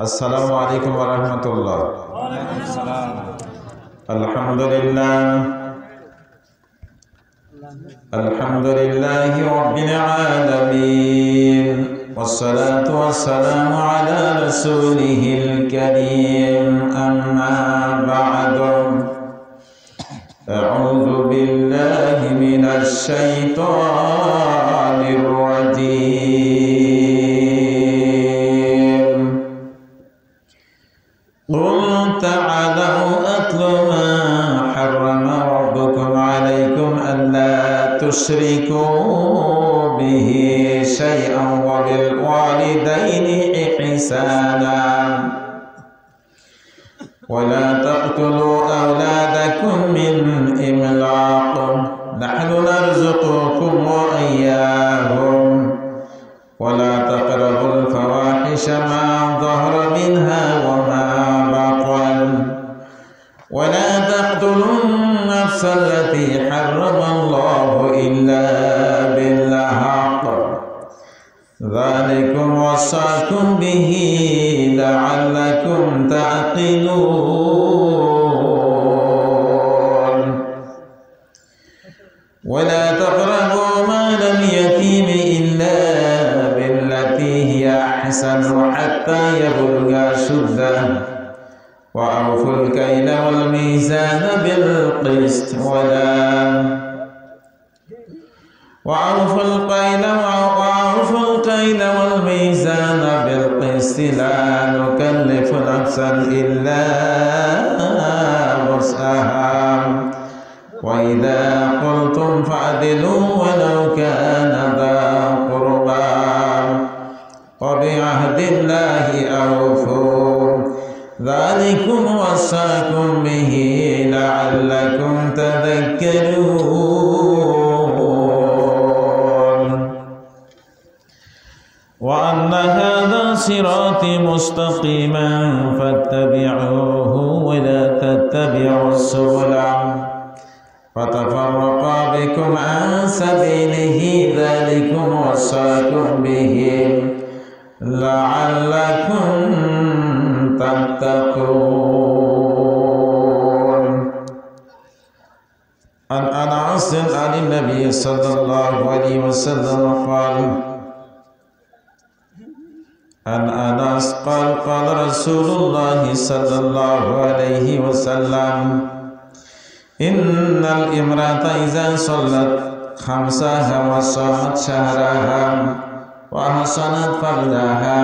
আসসালামু আলাইকুম ওয়া রাহমাতুল্লাহ। আলহামদুলিল্লাহি রাব্বিল আলামিন ওয়াসসালাতু ওয়াসসালামু আলা রাসূলিহিল কারীম আম্মা বা'দু আউযু বিল্লাহি মিনাশ শাইতানির রাজীম। قل تعالوا أتل ما حرم ربكم عليكم ألا تشركوا به شيئا وبالوالدين إحسانا ولا تقتلوا أولادكم من إملاق نحن نرزقكم وإياهم ولا تقربوا الفواحش ما ظهر منها وما بطن ولا تقتلوا النفس التي حرم الله إلا بالحق ذلكم وصاكم به لعلكم تعقلون ولا تقربوا مال اليتيم إلا بالتي هي أحسن حتى يبلغ أشده وأوفوا الكيل والميزان بالقسط وأوفوا الكيل والميزان بالقسط لا نكلف نفسا إلا وسعها وإذا قلتم فاعدلوا ولو كان ذا قربى وبعهد الله أوفوا ذلكم وصاكم به لعلكم تذكرون وأن هذا صراطي مستقيما فاتبعوه ولا تتبعوا السبل فتفرق بكم عن سبيله ذلكم وصاكم به لعلكم تتقون. عن أنس عن النبي صلى الله عليه وسلم قال عن أنس قال قال رسول الله صلى الله عليه وسلم إن الامرأة إذا صلت خمسها وصامت شهرها وأحسنت فرجها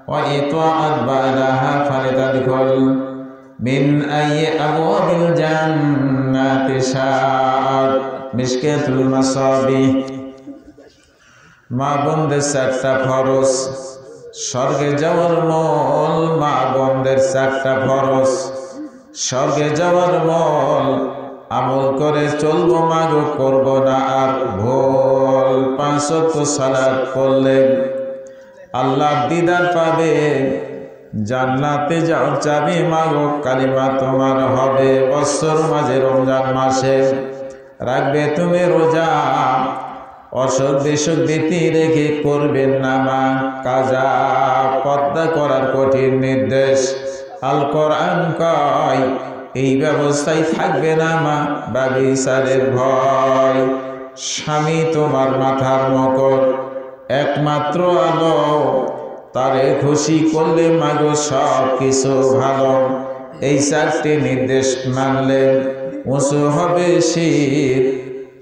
وإطاعت بعلها فلتدخل من أي أبواب الجنة شاءت مشكاة المصابيح। মা বোনদের চারটা ফরজ, স্বর্গে যাওয়ার মূল মা বোনদের চারটা ফরজ, স্বর্গে যাওয়ার মূল আমল করে চলবো মাগো করব না আর ভুল। 5 ওয়াক্ত সালাত পড়লে আল্লাহর দিদার পাবে, জান্নাতে যাওয়ার চাবি মাগো কালিমা তোমার হবে। বছর মাঝে রমজান মাসে রাখবে তুমি রোজা, অসুখ বিসুখ ভীতি রেখে করবেন না মা কাজা। পর্দা করার কঠিন নির্দেশ আল কোরআন কয়, এই ব্যবস্থায় থাকবে না মা ব্যভিচারের ভয়। স্বামী তোমার মাথার মকর, একমাত্র আলো, তারে খুশি করলে মাগো সব কিছু ভালো। এই 4টি নির্দেশ মানলে উঁচু হবে শির,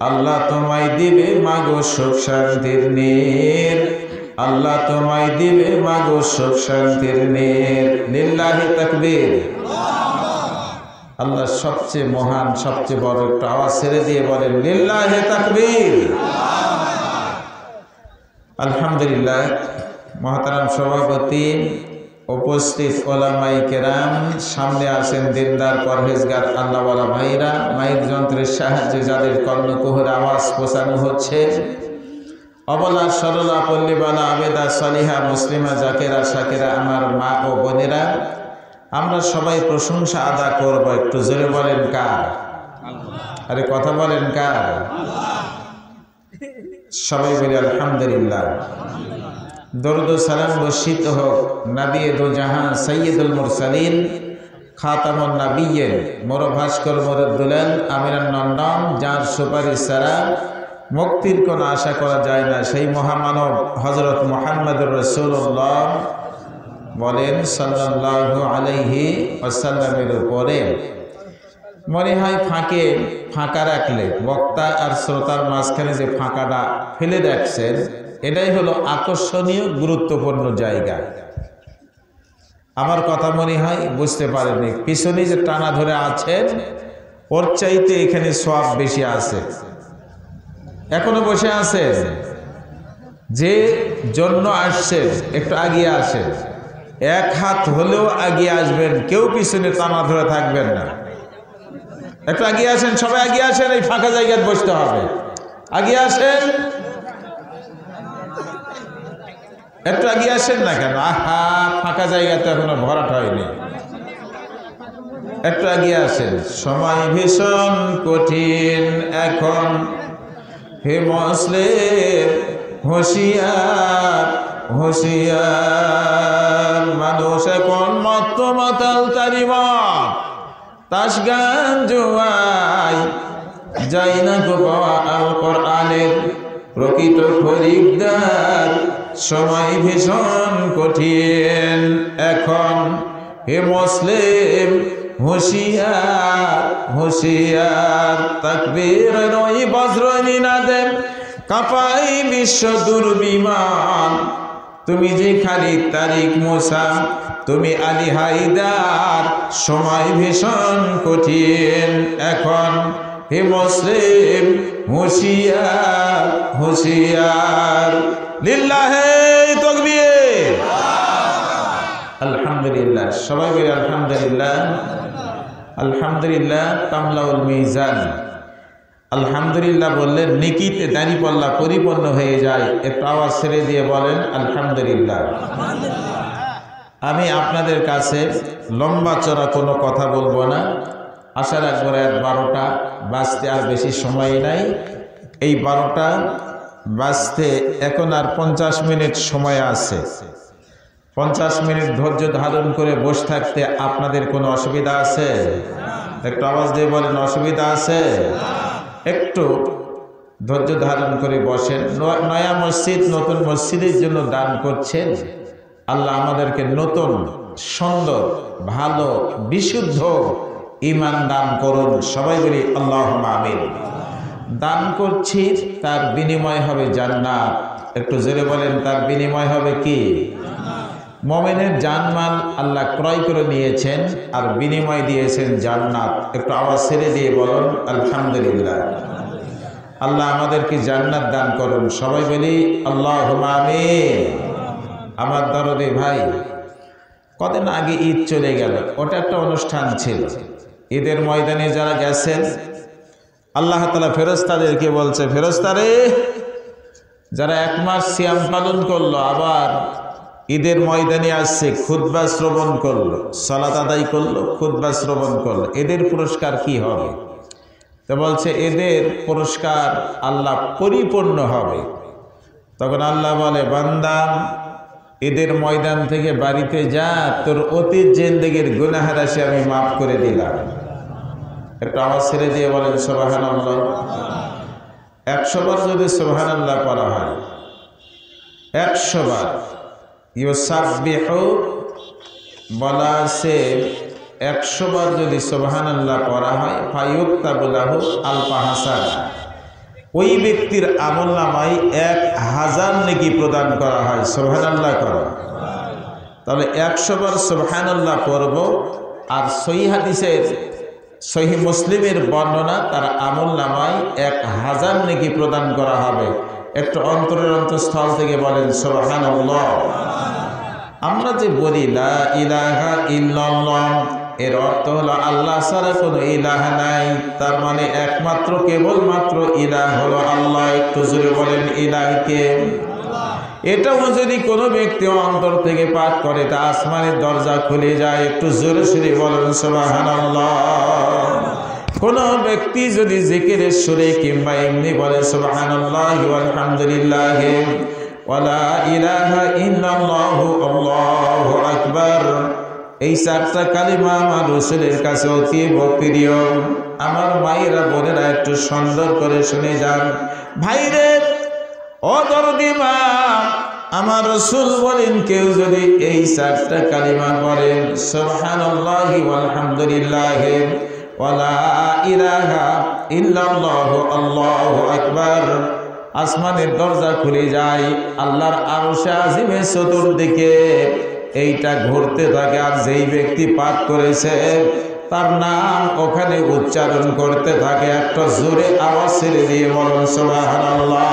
আল্লাহ তোমায় দিবে মাগো সুখ শান্তির নীর, আল্লাহ তোমায় দিবে মাগো সুখ শান্তির নীর। লিল্লাহি তাকবীর। আল্লাহ সবচেয়ে মহান, সবচেয়ে বড়। একটা আওয়াজ ছেড়ে দিয়ে বলেন লিল্লাহি তাকবীর। আলহামদুলিল্লাহ। মহতারাম সভাপতি, উপস্থিত ওলামায়ে কেরাম, সামনে আছেন দিনদার পরহেজগার আল্লাহওয়ালা ভাইরা, মাইক যন্ত্রের সাহায্যে যাদের কর্ণকুহর আওয়াজ পৌঁছানো হচ্ছে, অবলা সরলা পল্লীবালা আবেদা সালিহা মুসলিমা জাকেরা শাকেরা আমার মা ও বোনেরা, আমরা সবাই প্রশংসা আদা করব। একটু জোরে বলেন কার? আরে কথা বলেন কার? সবাই বলি আলহামদুলিল্লাহ। দরুদ ও সালাম বর্ষিত হোক নবী দো জাহান সৈয়দুল মুরসালিন খাতামুন নবিয়্যিন মোর ভাস্কর মোর দুলাল আমিরান নন্দন যার সুপারিশ ছাড়া মুক্তির কোনো আশা করা যায় না, সেই মহামানব হযরত মুহাম্মদুর রাসূলুল্লাহ বলেন সাল্লাল্লাহু আলাইহি ওয়াসাল্লামের উপরে মনে হয় ফাঁকা রাখলে বক্তা আর শ্রোতার মাঝখানে যে ফাঁকাটা ফেলে রাখছেন এটাই হলো আকর্ষণীয় গুরুত্বপূর্ণ জায়গা। আমার কথা মনে হয় বুঝতে পারেনি, পিছনে যে টানা ধরে আছেন ওর চাইতে এখানে সওয়াব বেশি আছে। এখনো বসে আছেন, যে জন্য আসছেন একটু আগিয়ে আসেন, এক হাত হলেও আগিয়ে আসবেন, কেউ পিছনে টানা ধরে থাকবেন না। একটু আগিয়ে আসেন, সবাই আগিয়ে আসেন, এই ফাঁকা জায়গায় বসতে হবে। আগিয়ে আসেন, একটু আগিয়ে আসেন না কেন? আহা, ফাঁকা জায়গা তো এখনো ভরাট হয়নি, একটু আগিয়ে আসেন। সময় ভীষণ কঠিন এখন, হে মুসলিম হুঁশিয়ার হুঁশিয়ার, মানুষ এখন মত্ত মাতাল তারিমত তাস গান জুয়াই যাই না গো পাওয়া আল কোরআনের প্রকৃত খরিদ্দার। সময় ভীষণ কঠিন এখন, হে মুসলিম হুঁশিয়ার হুঁশিয়ার, তাকবীর নয় বজ্র নিনাদে কাঁপাই বিশ্ব দুর্বিমান। তুমি যে খালিদ তারিক মুসা, তুমি আলী হায়দার। সময় ভীষণ কঠিন এখন, হে মুসলিম হুঁশিয়ার হুঁশিয়ার। লিল্লাহে তাকবীর, আলহামদুলিল্লাহ। সবাই বলি আলহামদুলিল্লাহ। আলহামদুলিল্লাহ তামলাউল মিজান। আলহামদুলিল্লাহ বললে নেকিতে দাঁড়িপাল্লা পরিপূর্ণ হয়ে যায়। একটু আওয়াজ ছেড়ে দিয়ে বলেন আলহামদুলিল্লাহ। আমি আপনাদের কাছে লম্বা চড়া কোনো কথা বলবো না। আশা রাখবো রাত 12টা বাজতে আর বেশি সময় নাই। এই 12টা বাজতে এখন আর 50 মিনিট সময় আছে। 50 মিনিট ধৈর্য ধারণ করে বসে থাকতে আপনাদের কোনো অসুবিধা আছে? একটু আওয়াজ দিয়ে বলেন অসুবিধা আছে? একটু ধৈর্য ধারণ করে বসেন। নয়া মসজিদ, নতুন মসজিদের জন্য দান করছেন। আল্লাহ আমাদেরকে নতুন সুন্দর ভালো বিশুদ্ধ ঈমান দান করুন। সবাই বলি আল্লাহুম্মা আমিন। দান করছি, তার বিনিময় হবে জান্নাত। একটু জোরে বলেন, তার বিনিময় হবে কি? মুমিনের জানমাল আল্লাহ ক্রয় করে নিয়েছেন আর বিনিময় দিয়েছেন জান্নাত। একটু আওয়াজ ছেড়ে দিয়ে বলুন আলহামদুলিল্লাহ। আল্লাহ আমাদেরকে জান্নাত দান করুন। সবাই বলি আল্লাহুম্মা আমিন। আমার দরদি ভাই, কদিন আগে ঈদ চলে গেল, ওটা একটা অনুষ্ঠান ছিল। ঈদের ময়দানে যারা গেছেন, আল্লাহ তাআলা ফেরেশতাদেরকে বলছে, ফেরেশতারে যারা 1 মাস সিয়াম পালন করলো, আবার ঈদের ময়দানে আসছে, খুতবা শ্রবণ করলো, সালাত আদায় করলো, খুতবা শ্রবণ করলো, এদের পুরস্কার কি হবে? তো বলছে এদের পুরস্কার আল্লাহ পরিপূর্ণ হবে। তখন আল্লাহ বলে, বান্দা ঈদের ময়দান থেকে বাড়িতে যা, তোর অতীত জিন্দেগির গুনাহ রাশি আমি মাফ করে দিলাম। একটু আওয়াজ ছেড়ে দিয়ে বলেন সুবহানাল্লাহ। 100 বার যদি সুবহানাল্লাহ পড়া হয়, 100 বার ইউসাব্বিহু বলা আছে, 100 বার যদি সুবহানাল্লাহ পড়া হয়, ফায়ুক্তাবু লাহু আলফা হাসানা, ওই ব্যক্তির আমলনামায় 1000 নেকি প্রদান করা হয়। সুবহানাল্লাহ করো। তাহলে 100 বার সুবহানাল্লাহ পড়ব। আর সহিহ হাদিসের, সহিহ মুসলিমের বর্ণনা, তার আমলনামায় 1000 নেকি প্রদান করা হবে। একটু অন্তরের অন্তঃস্থল থেকে বলেন সুবহানাল্লাহ। আমরা যে বলি লা ইলাহা ইল্লাল্লাহ, এর অর্থ হলো আল্লাহ ছাড়া কোনো ইলাহ নাই। তার মানে একমাত্র কেবলমাত্র ইলাহ হলো আল্লাহ। একটু জোরে বলেন ইলাহকে। এটাও যদি কোনো ব্যক্তি অন্তর থেকে পাঠ করে, তা আসমানের দরজা খুলে যায়। একটু জোরে সুরে বলেন সুবহানাল্লাহ। কোনো ব্যক্তি যদি জিকিরের সুরে কিংবা এমনি বলে সুবহানাল্লাহি ওয়াল হামদুলিল্লাহ, ওয়ালা ইলাহা ইল্লাল্লাহু আল্লাহু আকবার। এই চারটা কালিমা আমার রাসূলের কাছে অতি প্রিয়। আমার মায়েরা বোনেরা একটু সুন্দর করে শুনে যান। ভাইরে ও দরদি মা, আমার রাসূল বলেন কেউ যদি এই চারটা কালিমা পড়েন সুবহানাল্লাহি ওয়ালহামদুলিল্লাহি ওয়ালা ইলাহা ইল্লাল্লাহু আল্লাহু আকবার, আসমানের দরজা খুলে যায়, আল্লাহর আরশে আজিমের চতুর্দিকে এইটা ঘুরতে থাকে। আর যেই ব্যক্তি পাঠ করেছে তার নাম ওখানে উচ্চারণ করতে থাকে। একটা জোরে আওয়াজ ছেড়ে দিয়ে বলুন সুবহানাল্লাহ।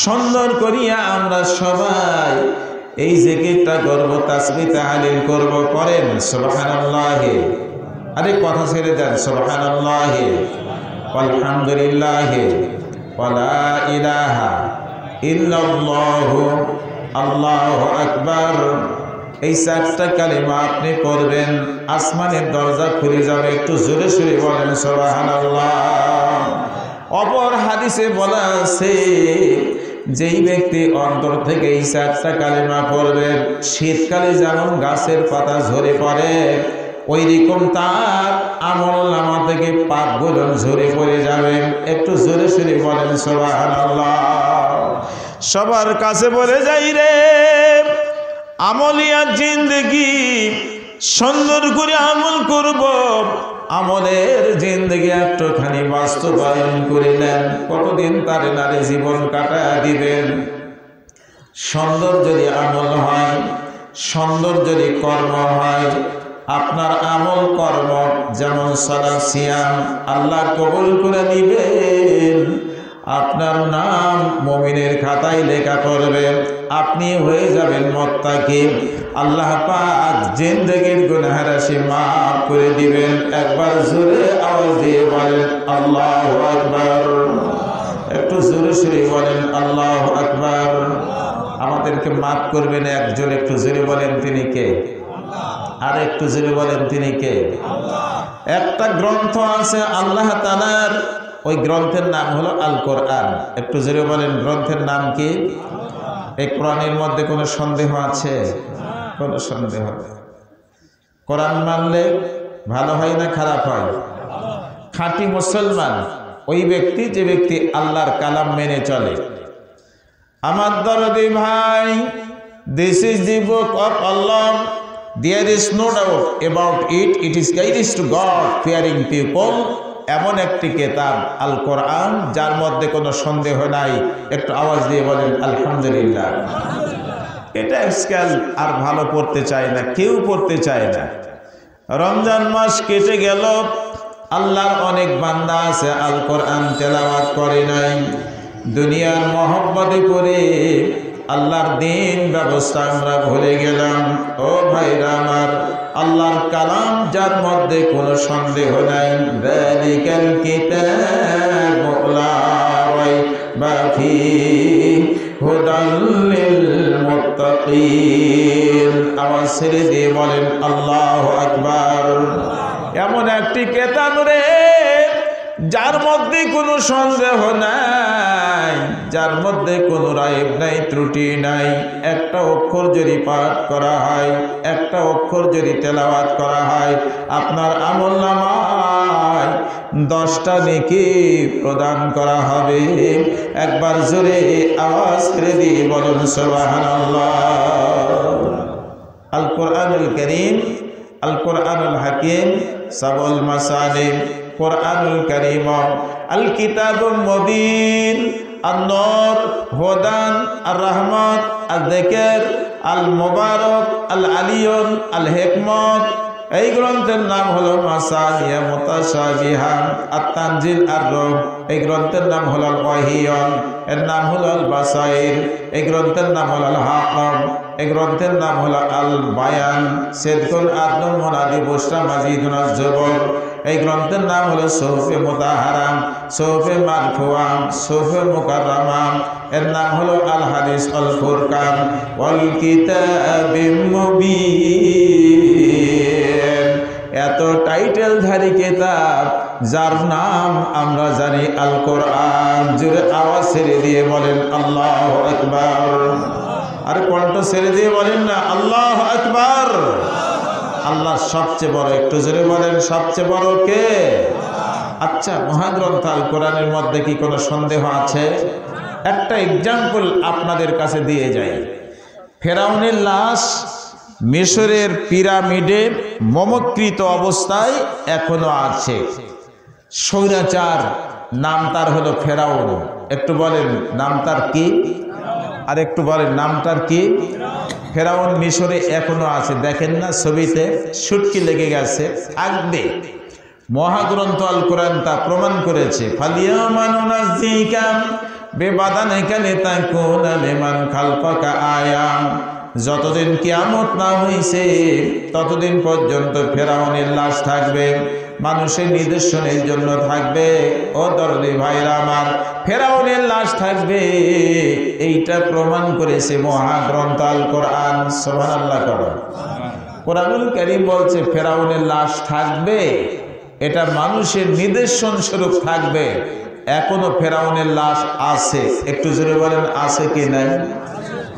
সুন্দর করিয়া আমরা সবাই এই জিকিরটা করব, তাসবিহ তাহলিল করব। করেন সুবহানাল্লাহ। আরে কথা ছেড়ে দেন। সুবহানাল্লাহ আলহামদুলিল্লাহ ওয়ালা ইলাহা ইল্লাল্লাহু আল্লাহু আকবার। এই চারটা কালিমা আপনি পড়বেন, আসমানের দরজা খুলে যাবে। একটু জোরে সোরে বলেন সুবহানাল্লাহ। অপর হাদিসে বলা আছে যেই ব্যক্তি অন্তর থেকে এই চারটা কালিমা পড়বে, শীতকালে যেমন গাছের পাতা ঝরে পড়ে ওই রকম তার আমলনামা থেকে পাপগুলো ঝরে পড়ে যাবে। একটু জোরে সোরে বলেন সুবহানাল্লাহ। সবার কাছে বলে যাই রে, আমলিয়া জিন্দেগি সুন্দর করে আমল করব, আমলের জিন্দেগি একটুখানি বাস্তবায়ন করে নেন। কতদিন তারে নারে জীবন কাটায় দিবেন। সুন্দর যদি আমল হয়, সুন্দর যদি কর্ম হয়, আপনার আমল কর্ম যেমন সালাত সিয়াম আল্লাহ কবুল করে নিবেন। আপনার নাম মুমিনের খাতায় লেখা করবেন, আপনি হয়ে যাবেন মুত্তাকি। আল্লাহ পাক জিন্দেগির গুনাহ রাশি মাফ করে দিবেন। একবার জোরে আওয়াজ দিয়ে বলেন আল্লাহু আকবার। একটু জোরে সোরে বলেন আল্লাহু আকবার। আমাদেরকে মাফ করবেন একজন, একটু জোরে বলেন তিনি কে? আর একটু জোরে বলেন তিনি কে? একটা গ্রন্থ আছে আল্লাহ তাআলার, ওই গ্রন্থের নাম হলো আল কোরআন। একটু জোরে বলেন গ্রন্থের নাম কি? এই কোরআনের মধ্যে কোনো সন্দেহ আছে? কোনো সন্দেহ নেই। কোরআন মানলে ভালো হয় না খারাপ হয়? খাঁটি মুসলমান ওই ব্যক্তি যে ব্যক্তি আল্লাহর কালাম মেনে চলে। আমার দরদি ভাই, this is the book of Allah, there is no doubt about it, it is guidance to God fearing people। এমন একটি কিতাব আল কোরআন যার মধ্যে কোনো সন্দেহ নাই। একটু আওয়াজ দিয়ে বলেন আলহামদুলিল্লাহ। এটা আজকাল আর ভালো পড়তে চায় না, কেউ পড়তে চায় না। রমজান মাস কেটে গেল, আল্লাহর অনেক বান্দা আছে আল কোরআন তেলাওয়াত করে নাই। দুনিয়ার মহব্বতে পড়ে আল্লাহর দিন ব্যবস্থা আমরা ভুলে গেলাম। ও ভাইরা আমার, আল্লাহর কালাম যার মধ্যে কোনো সন্দেহ নাই, যালিকাল কিতাবু লা রাইবা ফীহি হুদাল লিল মুত্তাকিন। আওয়াজ ছেড়ে দিয়ে বলেন আল্লাহু আকবার। এমন একটি কিতাব রে যার মধ্যে কোনো সন্দেহ নাই, যার মধ্যে কোনো রাইব নাই, ত্রুটি নাই। একটা অক্ষর যদি পাঠ করা হয়, একটা অক্ষর যদি তেলাওয়াত করা হয়, আপনার আমলনামায় 10টা নেকি প্রদান করা হবে। একবার জোরে আওয়াজ করে দিয়ে বলুন সুবহানাল্লাহ। আল কোরআনুল কারীম, আল কোরআনুল হাকীম, সাবুল মাসানি, কোরআনুল কারীম, আল কিতাবুল মুবিন, আন-নূর, হুদান, আর-রাহমাত, আয-যিকর, আল মুবারক, আল আলিয়ুন, আল হিকমত। এই গ্রন্থের নাম হলো মাসানিয়া মুতাশাবিহা, আত-তানজিল, আর-রূহ। এই গ্রন্থের নাম হলো আল-ওয়াহিয়ুন, এর নাম হলো আল-বাসাইর। এই গ্রন্থের নাম হলো আল-হাকাম। এই গ্রন্থের নাম হলো আল-বায়ান, সিদকুন, আদলুন, মুনাদি, বুশরা, মাজিদুন, আজ-জুবর। এই গ্রন্থের নাম হলো সুহুফে মুতাহারা, সুহুফে মারফুআ, সুহুফে মুকাররামা। এর নাম হলো আল হাদিস, আল ফুরকান, ওয়াল কিতাবিম মুবিন। এত টাইটেলধারী কিতাব যার নাম আমরা জানি আল কোরআন। জোরে আওয়াজ ছেড়ে দিয়ে বলেন আল্লাহু আকবার। আর কণ্ঠ ছেড়ে দিয়ে বলেন না আল্লাহু আকবার। আল্লাহ সবচেয়ে বড়, একটু জোরে বলেন সবচেয়ে বড় কে? আচ্ছা, মহাগ্রন্থ আল কোরআনের মধ্যে কি কোনো সন্দেহ আছে? একটা এক্সাম্পল আপনাদের কাছে দিয়ে যাই। ফেরাউনের লাশ মিশরের পিরামিডে মমকৃত অবস্থায় এখনো আছে। স্বৈরাচার, নাম তার হলো ফেরাউন। একটু বলেন নাম তার কি? আর একটু বলেন নাম তার কি? ফেরাউন মিশরে এখনো আছে, দেখেন না ছবিতে সুটকি লেগে গেছে, থাকবে। মহাগ্রন্থ আল কোরআন তা প্রমাণ করেছে। যতদিন কিয়ামত না হইছে ততদিন পর্যন্ত ফেরাউনের লাশ থাকবে, মানুষের নিদর্শনের জন্য থাকবে। ও দরদি ভাইরা আমার, ফেরাউনের লাশ থাকবে, এইটা প্রমাণ করেছে মহাগ্রন্থ আল কোরআন। সুবহানাল্লাহ। কোরআনুল কারীম বলছে ফেরাউনের লাশ থাকবে, এটা মানুষের নিদর্শন স্বরূপ থাকবে। এখনো ফেরাউনের লাশ আছে। একটু জোরে বলেন আছে কি নাই?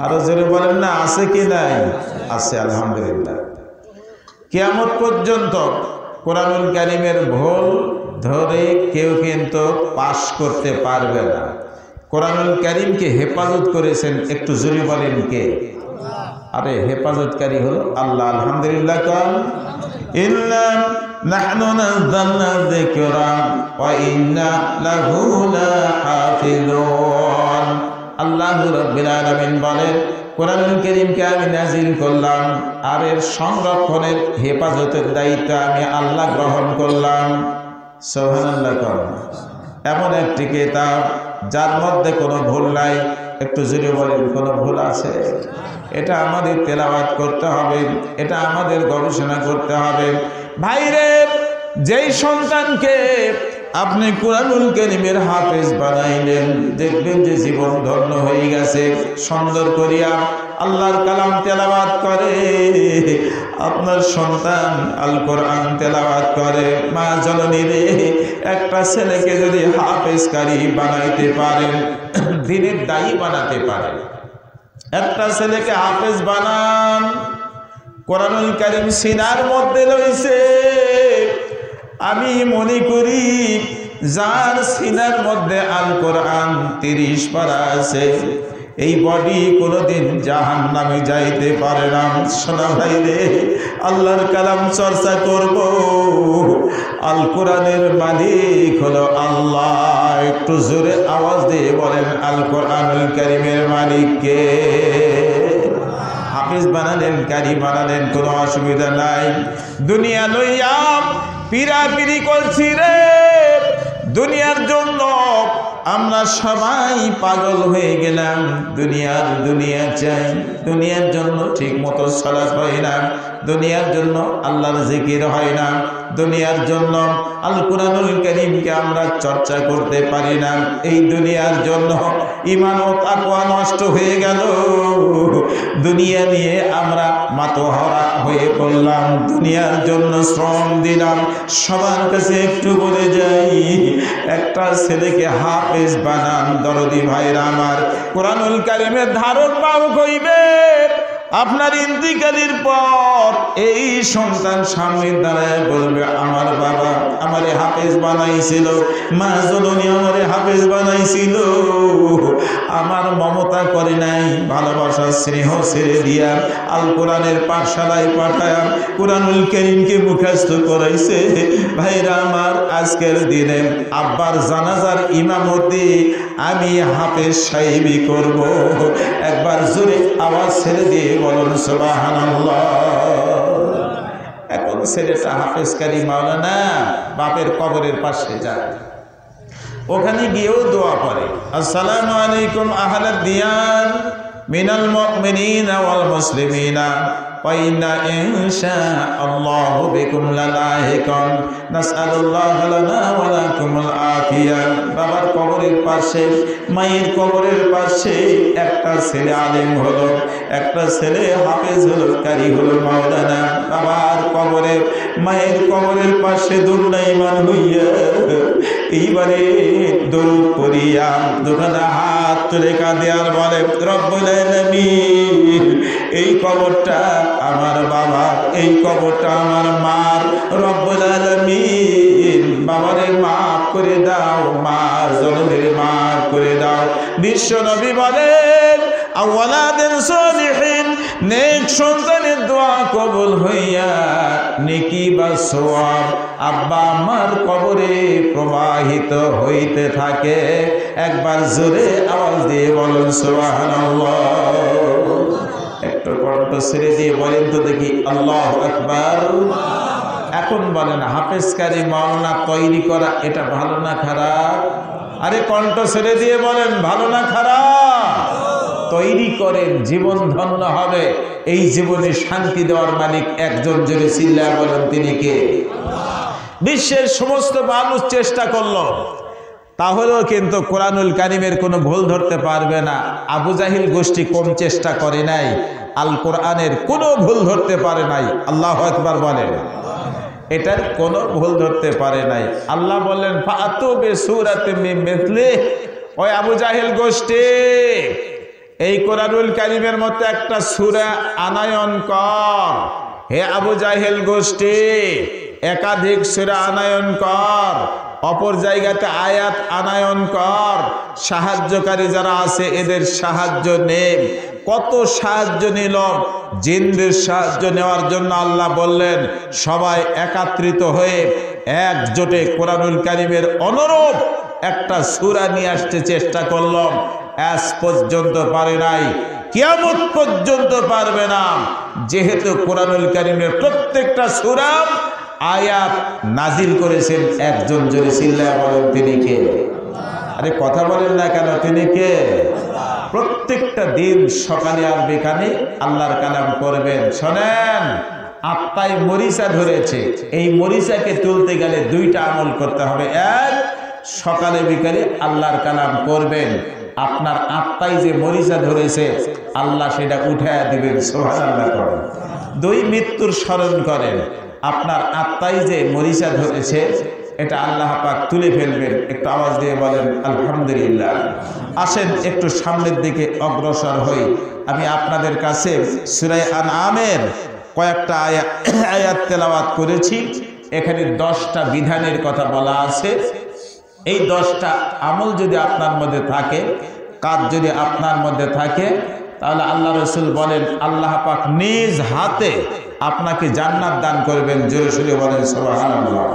আরো জোরে বলেন না আছে কি নাই? আছে, আলহামদুলিল্লাহ। কিয়ামত পর্যন্ত কোরআনুল কারীমের ভুল ধরে কেউ কিন্তু পাশ করতে পারবে না। কোরআনুল কারীমকে হেফাজত করেছেন, একটু জোরে বলেন কে? আরে হেফাজতকারী হলো আল্লাহ। আলহামদুলিল্লাহ। কাম ইন্না নাহনু নাযালনা যিকরা ওয়া ইন্না লাহু লাহাফিজুন। আল্লাহু রাব্বুল আলামিন বলেন, কোরআনুল কারীমকে আমি নাযিল করলাম, আর এর সংরক্ষণের হেফাজতের দায়িত্ব আমি আল্লাহ গ্রহণ করলাম। সুবহানাল্লাহ। এমন একটি কিতাব যার মধ্যে কোনো ভুল নাই। একটু জোরে বলেন কোনো ভুল আছে? এটা আমাদের তেলাওয়াত করতে হবে, এটা আমাদের গবেষণা করতে হবে। ভাইরে, যেই সন্তানকে আপনি কোরআনুল কারীমের হাফেজ বানাইলেন, দেখবেন যে জীবন ধন্য হয়ে গেছে। সুন্দর করিয়া আল্লাহর কালাম তেলাওয়াত করে, আপনার সন্তান আল কোরআন তেলাওয়াত করে। মা জননী রে, একটা ছেলেকে যদি হাফেজকারী বানাইতে পারেন, দিনের দায়ী বানাতে পারেন, একটা ছেলেকে হাফেজ বানান, কোরআনুল কারীম সিনার মধ্যে রয়েছে। আমি মনে করি যার সিনার মধ্যে আল কোরআন 30 পারা আছে, এই বডি কোনোদিন জাহান্নামে যাইতে পারে না। শোনা ভাই রে, আল্লাহর কালাম চর্চা করব। আল কোরআনের মালিক হলো আল্লাহ। একটু জোরে আওয়াজ দিয়ে বলেন আল কোরআনুল কারীমের মালিক কে? হাফেজ বানালেন, কারি বানালেন, কোনো অসুবিধা নাই। দুনিয়া লইয়া পিরাপিরি করছি রে, দুনিয়ার জন্য আমরা সবাই পাগল হয়ে গেলাম। দুনিয়া চাই, দুনিয়ার জন্য ঠিক মতো সালাত হয় না, দুনিয়ার জন্য আল্লাহর জিকির হয় না, দুনিয়ার জন্য আল কোরআনুল কারীমকে আমরা চর্চা করতে পারি না। এই দুনিয়ার জন্য ঈমান ও তাকওয়া নষ্ট হয়ে গেল। দুনিয়া নিয়ে আমরা মাতোহারা হয়ে পড়লাম, দুনিয়ার জন্য শ্রম দিলাম। সবার কাছে একটু বলে যাই, একটা ছেলেকে হাফেজ বানান দরদি ভাইরা আমার। কোরআনুল কারীমের ধারক বাহক হইবে। আপনার ইন্তিকালের পর এই সন্তান সামনে দাঁড়ায় বলবে, আমার বাবা আমারে হাফেজ বানাইছিল, মা জননী আমারে হাফেজ বানাইছিল, আমার মমতা করে নাই, ভালোবাসা স্নেহ ছেড়ে দিয়া আল কোরআনের পাঠশালায় পাঠায় কোরআনুল কারীমকে মুখস্থ করাইছে। ভাইরা আমার, আজকের দিনে আব্বার জানাজার ইমামতি আমি হাফেজ সাহেবি করব। একবার জোরে আওয়াজ ছেড়ে দিয়ে বলুন সুবহানাল্লাহ। এখন ছেলেটা হাফেজকারী মাওলানা বাপের কবরের পাশে যায়, ওখানে গিয়েও দোয়া করে, আসসালামু আলাইকুম আহলাদ দিয়ার মিনাল মুমিনিনা ওয়াল মুসলিমিনা ওয়া ইন্না ইনশাআল্লাহু বিকুম লালাহিকুন নাসআলুল্লাহ লানা ওয়া লাকুমুল আফিয়া। বাবার কবরের পাশে, মায়ের কবরের পাশে একটা ছেলে আলেম হলো, একটা ছেলে হাফেজ হলো, কারি হলো মাওলানা। বাবার কবরে, মায়ের কবরের পাশে দণ্ডায়মান হইয়া এইবারে দরুদ পড়িয়া দুখানা হাত তুলে কাঁদে আর বলে, রব্বুল আলামিন, এই কবরটা আমার বাবার, এই কবরটা আমার মার, রব্বুল আলামিন বাবারে মাফ করে দাও, মার জনমের মাফ করে দাও। বিশ্ব নবী বলেন, আওয়ালাদিন সালিহিন, নেক সন্তানের দোয়া কবুল হইয়া নেকি বা সওয়াব আব্বা আমার কবরে প্রবাহিত হইতে থাকে। একবার জোরে আওয়াজ দিয়ে বলেন সুবহানাল্লাহ। একটু কণ্ঠ ছেড়ে দিয়ে বলেন তো দেখি আল্লাহু আকবার। এখন বলেন, হাফেজ কারি মাওলানা তৈরি করা এটা ভালো না খারাপ? আরে কণ্ঠ ছেড়ে দিয়ে বলেন, ভালো না খারাপ? তৈরি করেন, জীবন ধন্য হবে। এই জীবনে শান্তি দেওয়ার মালিক একজন, জোরে চিল্লায়া বলেন তিনি কে? বিশ্বের সমস্ত মানুষ চেষ্টা করলো, তাহলেও কিন্তু কোরআনুল কারীমের কোনো ভুল ধরতে পারবে না। আবু জাহিল গোষ্ঠী কম চেষ্টা করে নাই, আল কোরআনের কোনো ভুল ধরতে পারে নাই। আল্লাহু আকবার বলেন, এটার কোনো ভুল ধরতে পারে নাই। আল্লাহ বললেন, ফাতু বিসূরাতিন মিন মিসলিহি, ওই আবু জাহিল গোষ্ঠী এই কোরআনুল কারীমের মধ্যে একটা সূরা আনায়ন কর। হে আবু জাহিল গোষ্ঠী, একাধিক সূরা আনায়ন কর, অপর জায়গাতে আয়াত আনায়ন কর, সাহায্যকারী যারা আছে এদের সাহায্য নে। কত সাহায্য নিল, জিনদের সাহায্য নেওয়ার জন্য আল্লাহ বললেন সবাই একত্রিত হয়ে একজোটে কোরআনুল কারীমের অনুরূপ একটা সূরা নিয়ে আসতে চেষ্টা করলাম। আজ পর্যন্ত পারে নাই, কিয়ামত পর্যন্ত পারবে না, যেহেতু কোরআনুল কারীমের প্রত্যেকটা সূরা আয়াত নাজিল করেছেন একজন, জোরে চিল্লায়া বলেন তিনি কে? আরে কথা বলেন না কেন, তিনি কে? প্রত্যেকটা দিন সকালে আর বিকালে আল্লাহর কালাম করবেন। শোনেন, আত্মায় মরিচা ধরেছে, এই মরিচাকে তুলতে গেলে দুইটা আমল করতে হবে। এক, সকালে বিকালে আল্লাহর কালাম করবেন, আপনার আত্মায় যে মরিচা ধরেছে আল্লাহ সেটা উঠায়া দিবেন, সুবহানাল্লাহ করেন। দুই, মৃত্যুর স্মরণ করেন, আপনার আত্মায় যে মরিচা ধরেছে এটা আল্লাহ পাক তুলে ফেলবেন। একটু আওয়াজ দিয়ে বলেন আলহামদুলিল্লাহ। আসেন একটু সামনের দিকে অগ্রসর হই। আমি আপনাদের কাছে সূরা আনআমের কয়েকটা আয়াত তেলাওয়াত করেছি। এখানে 10টা বিধানের কথা বলা আছে। এই 10টা আমল যদি আপনার মধ্যে থাকে, কাজ যদি আপনার মধ্যে থাকে, তাহলে আল্লাহ রাসূল বলেন আল্লাহ পাক নিজ হাতে আপনাকে জান্নাত দান করবেন। জোরে সোরে বলেন সুবহানাল্লাহ।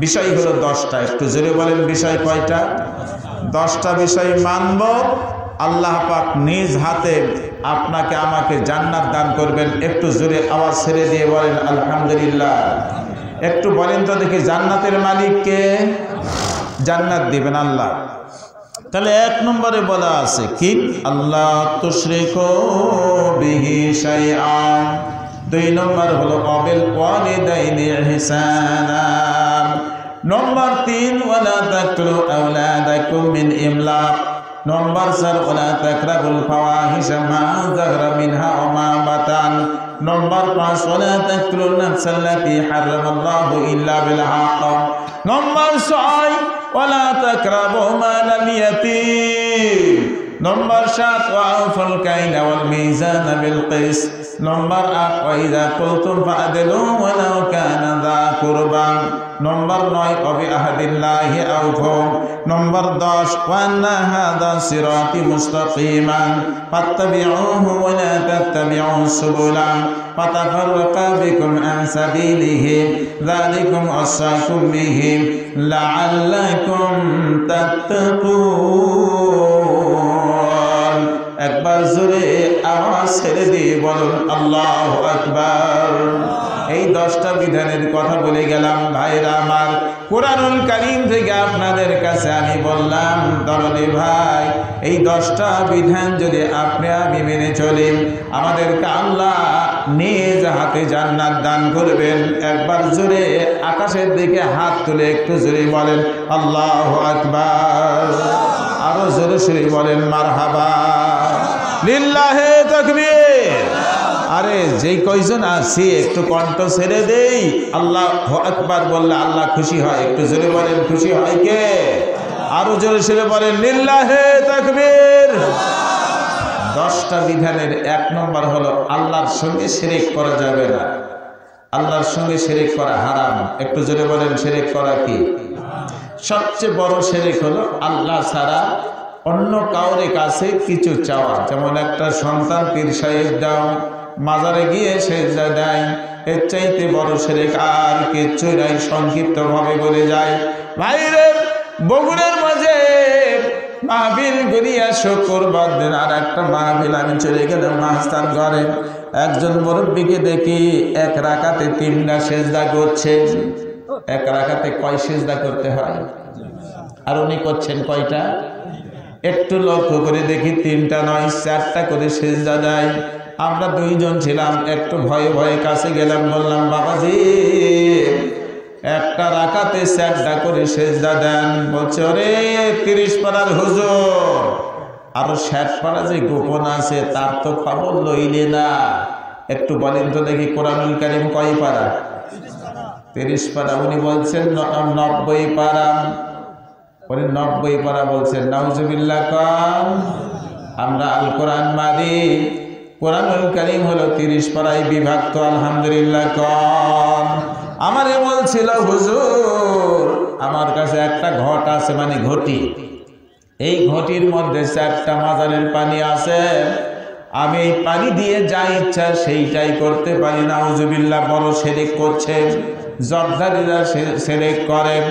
বিষয় হলো 10টা, একটু জোরে বলেন বিষয় কয়টা? 10টা বিষয় মানব, আল্লাহ পাক নিজ হাতে আপনাকে আমাকে জান্নাত দান করবেন। একটু জোরে আওয়াজ ছেড়ে দিয়ে বলেন আলহামদুলিল্লাহ। একটু বলেন তো দেখি, জান্নাতের মালিক কে? জান্নাত দিবেন আল্লাহ। তাহলে 1 নম্বরে বলা আছে কি? আল্লাহ তুশরিকু বিহি শাইআন। 2 নম্বর হলো ওয়াবিল ওয়ালিদাইনি ইহসানা। নম্বর 3, ওয়ালা তাকতুলু আওলাদাকুম মিন ইমলাক। নম্বর 4, ওয়ালা তাকরাবুল ফাওয়াহিশা মা যাহরা মিনহা ওয়া মা বাতান। নম্বর 5, ওয়ালা তাকতুলুন নাফসাল্লাতী হারামাল্লাহু ইল্লা বিল হক। নম্বর 6, ওয়ালা তাকরাবু মালাল ইয়াতীম। নম্বর 7, ওয়াউফুল কাইলা ওয়াল মিজানা বিল কিস। নম্বর 8, ওয়াইযা কুলতুম ফাআদিলু ওয়ালাউ কানা যা কুরবা। নম্বর 9, ওয়াবি আহাদিল্লাহি আউফু। নম্বর 10, ওয়ান্না হাযা সিরাতি মুস্তাকিমান ফাত্তাবিউহু ওয়ালা তাত্তাবিউস সুবুলা ফাতাফাররাকা বিকুম আন সাবিলিহি যালিকুম ওয়াসাকুম বিহি লাআল্লাকুম তাত্তাকুন। একবার জোরে আওয়াজ ছেড়ে দিয়ে বলুন আল্লাহু আকবার। এই 10টা বিধানের কথা বলে গেলাম ভাইরা আমার। কোরআনুল কারীম থেকে আপনাদের কাছে আমি বললাম, দরদি ভাই, এই 10টা বিধান যদি আপনি আমি মেনে চলি, আমাদেরকে আল্লাহ নিজ হাতে জান্নাত দান করবেন। একবার জোরে আকাশের দিকে হাত তুলে একটু জোরে বলেন আল্লাহু আকবার। আরো জোরে সরে বলেন মারহাবা। লিল্লাহে তাকবীর। আরে যেই কয়জন আছি একটু কণ্ঠ ছেড়ে দেই, আল্লাহ আকবার বললে আল্লাহ খুশি হয়। একটু জোরে বলেন খুশি হয় কে? আরো জোরে ছেড়ে বলেন লিল্লাহে তাকবীর। 10টা বিধানের 1 নম্বর হলো আল্লাহর সঙ্গে শিরক করা যাবে না। আল্লাহর সঙ্গে শিরক করা হারাম। একটু জোরে বলেন শিরক করা কি? সবচেয়ে বড় শিরক হলো আল্লাহ ছাড়া অন্য কাউরে কাছে কিছু চাওয়া। যেমন একটা সন্তান পীর সাহেব দাও, মাজারে গিয়ে সেজদা দেয়, এর চাইতে বড় শিরক আর কিচ্ছু নাই। সংক্ষিপ্ত ভাবে বলে যায় ভাইরে, বগুড়ার মাঝে মাহফিল করিয়া শুক্রবার দিন আর একটা মাহফিল আমি চলে গেলাম মাস্তান ঘরে। একজন মুরব্বীকে দেখি 1 রাকাতে 3টা সেজদা করছে। 1 রাকাতে কয় সেজদা করতে হয়? আর উনি করছেন কয়টা? একটু লক্ষ্য করে দেখি 3টা নয় 4টা করে সেজদা দেয়। আমরা 2 জন ছিলাম, একটু ভয়ে ভয়ে কাছে গেলাম, বললাম বাবাজি 1টা রাকাতে 4টা করে সেজদা দেন। বলছে ওরে 30 পারার হুজুর, আরো 60 পারা যে গোপন আছে তার তো খবর লইলে না। একটু বলেন তো দেখি কোরআনুল কারীম কয় পারা? 30 পারা। উনি বলছেন 90 পারা। উনি 90 পারা বলছেন। নাউজুবিল্লাহ কান। আমরা আল কোরআন মারি, কোরআনুল কারীম হলো 30 পারায় বিভক্ত। আলহামদুলিল্লাহ কান। আমারে বলছিল হুজুর আমার কাছে একটা ঘট আছে, মানে ঘটি, এই ঘটির মধ্যে 4টা মাজারের পানি আছে, আমি এই পানি দিয়ে যা ইচ্ছা সেইটাই করতে পারি। নাউজুবিল্লাহ, বড় শিরক করছেন। জর্দারিরা শিরক করেন,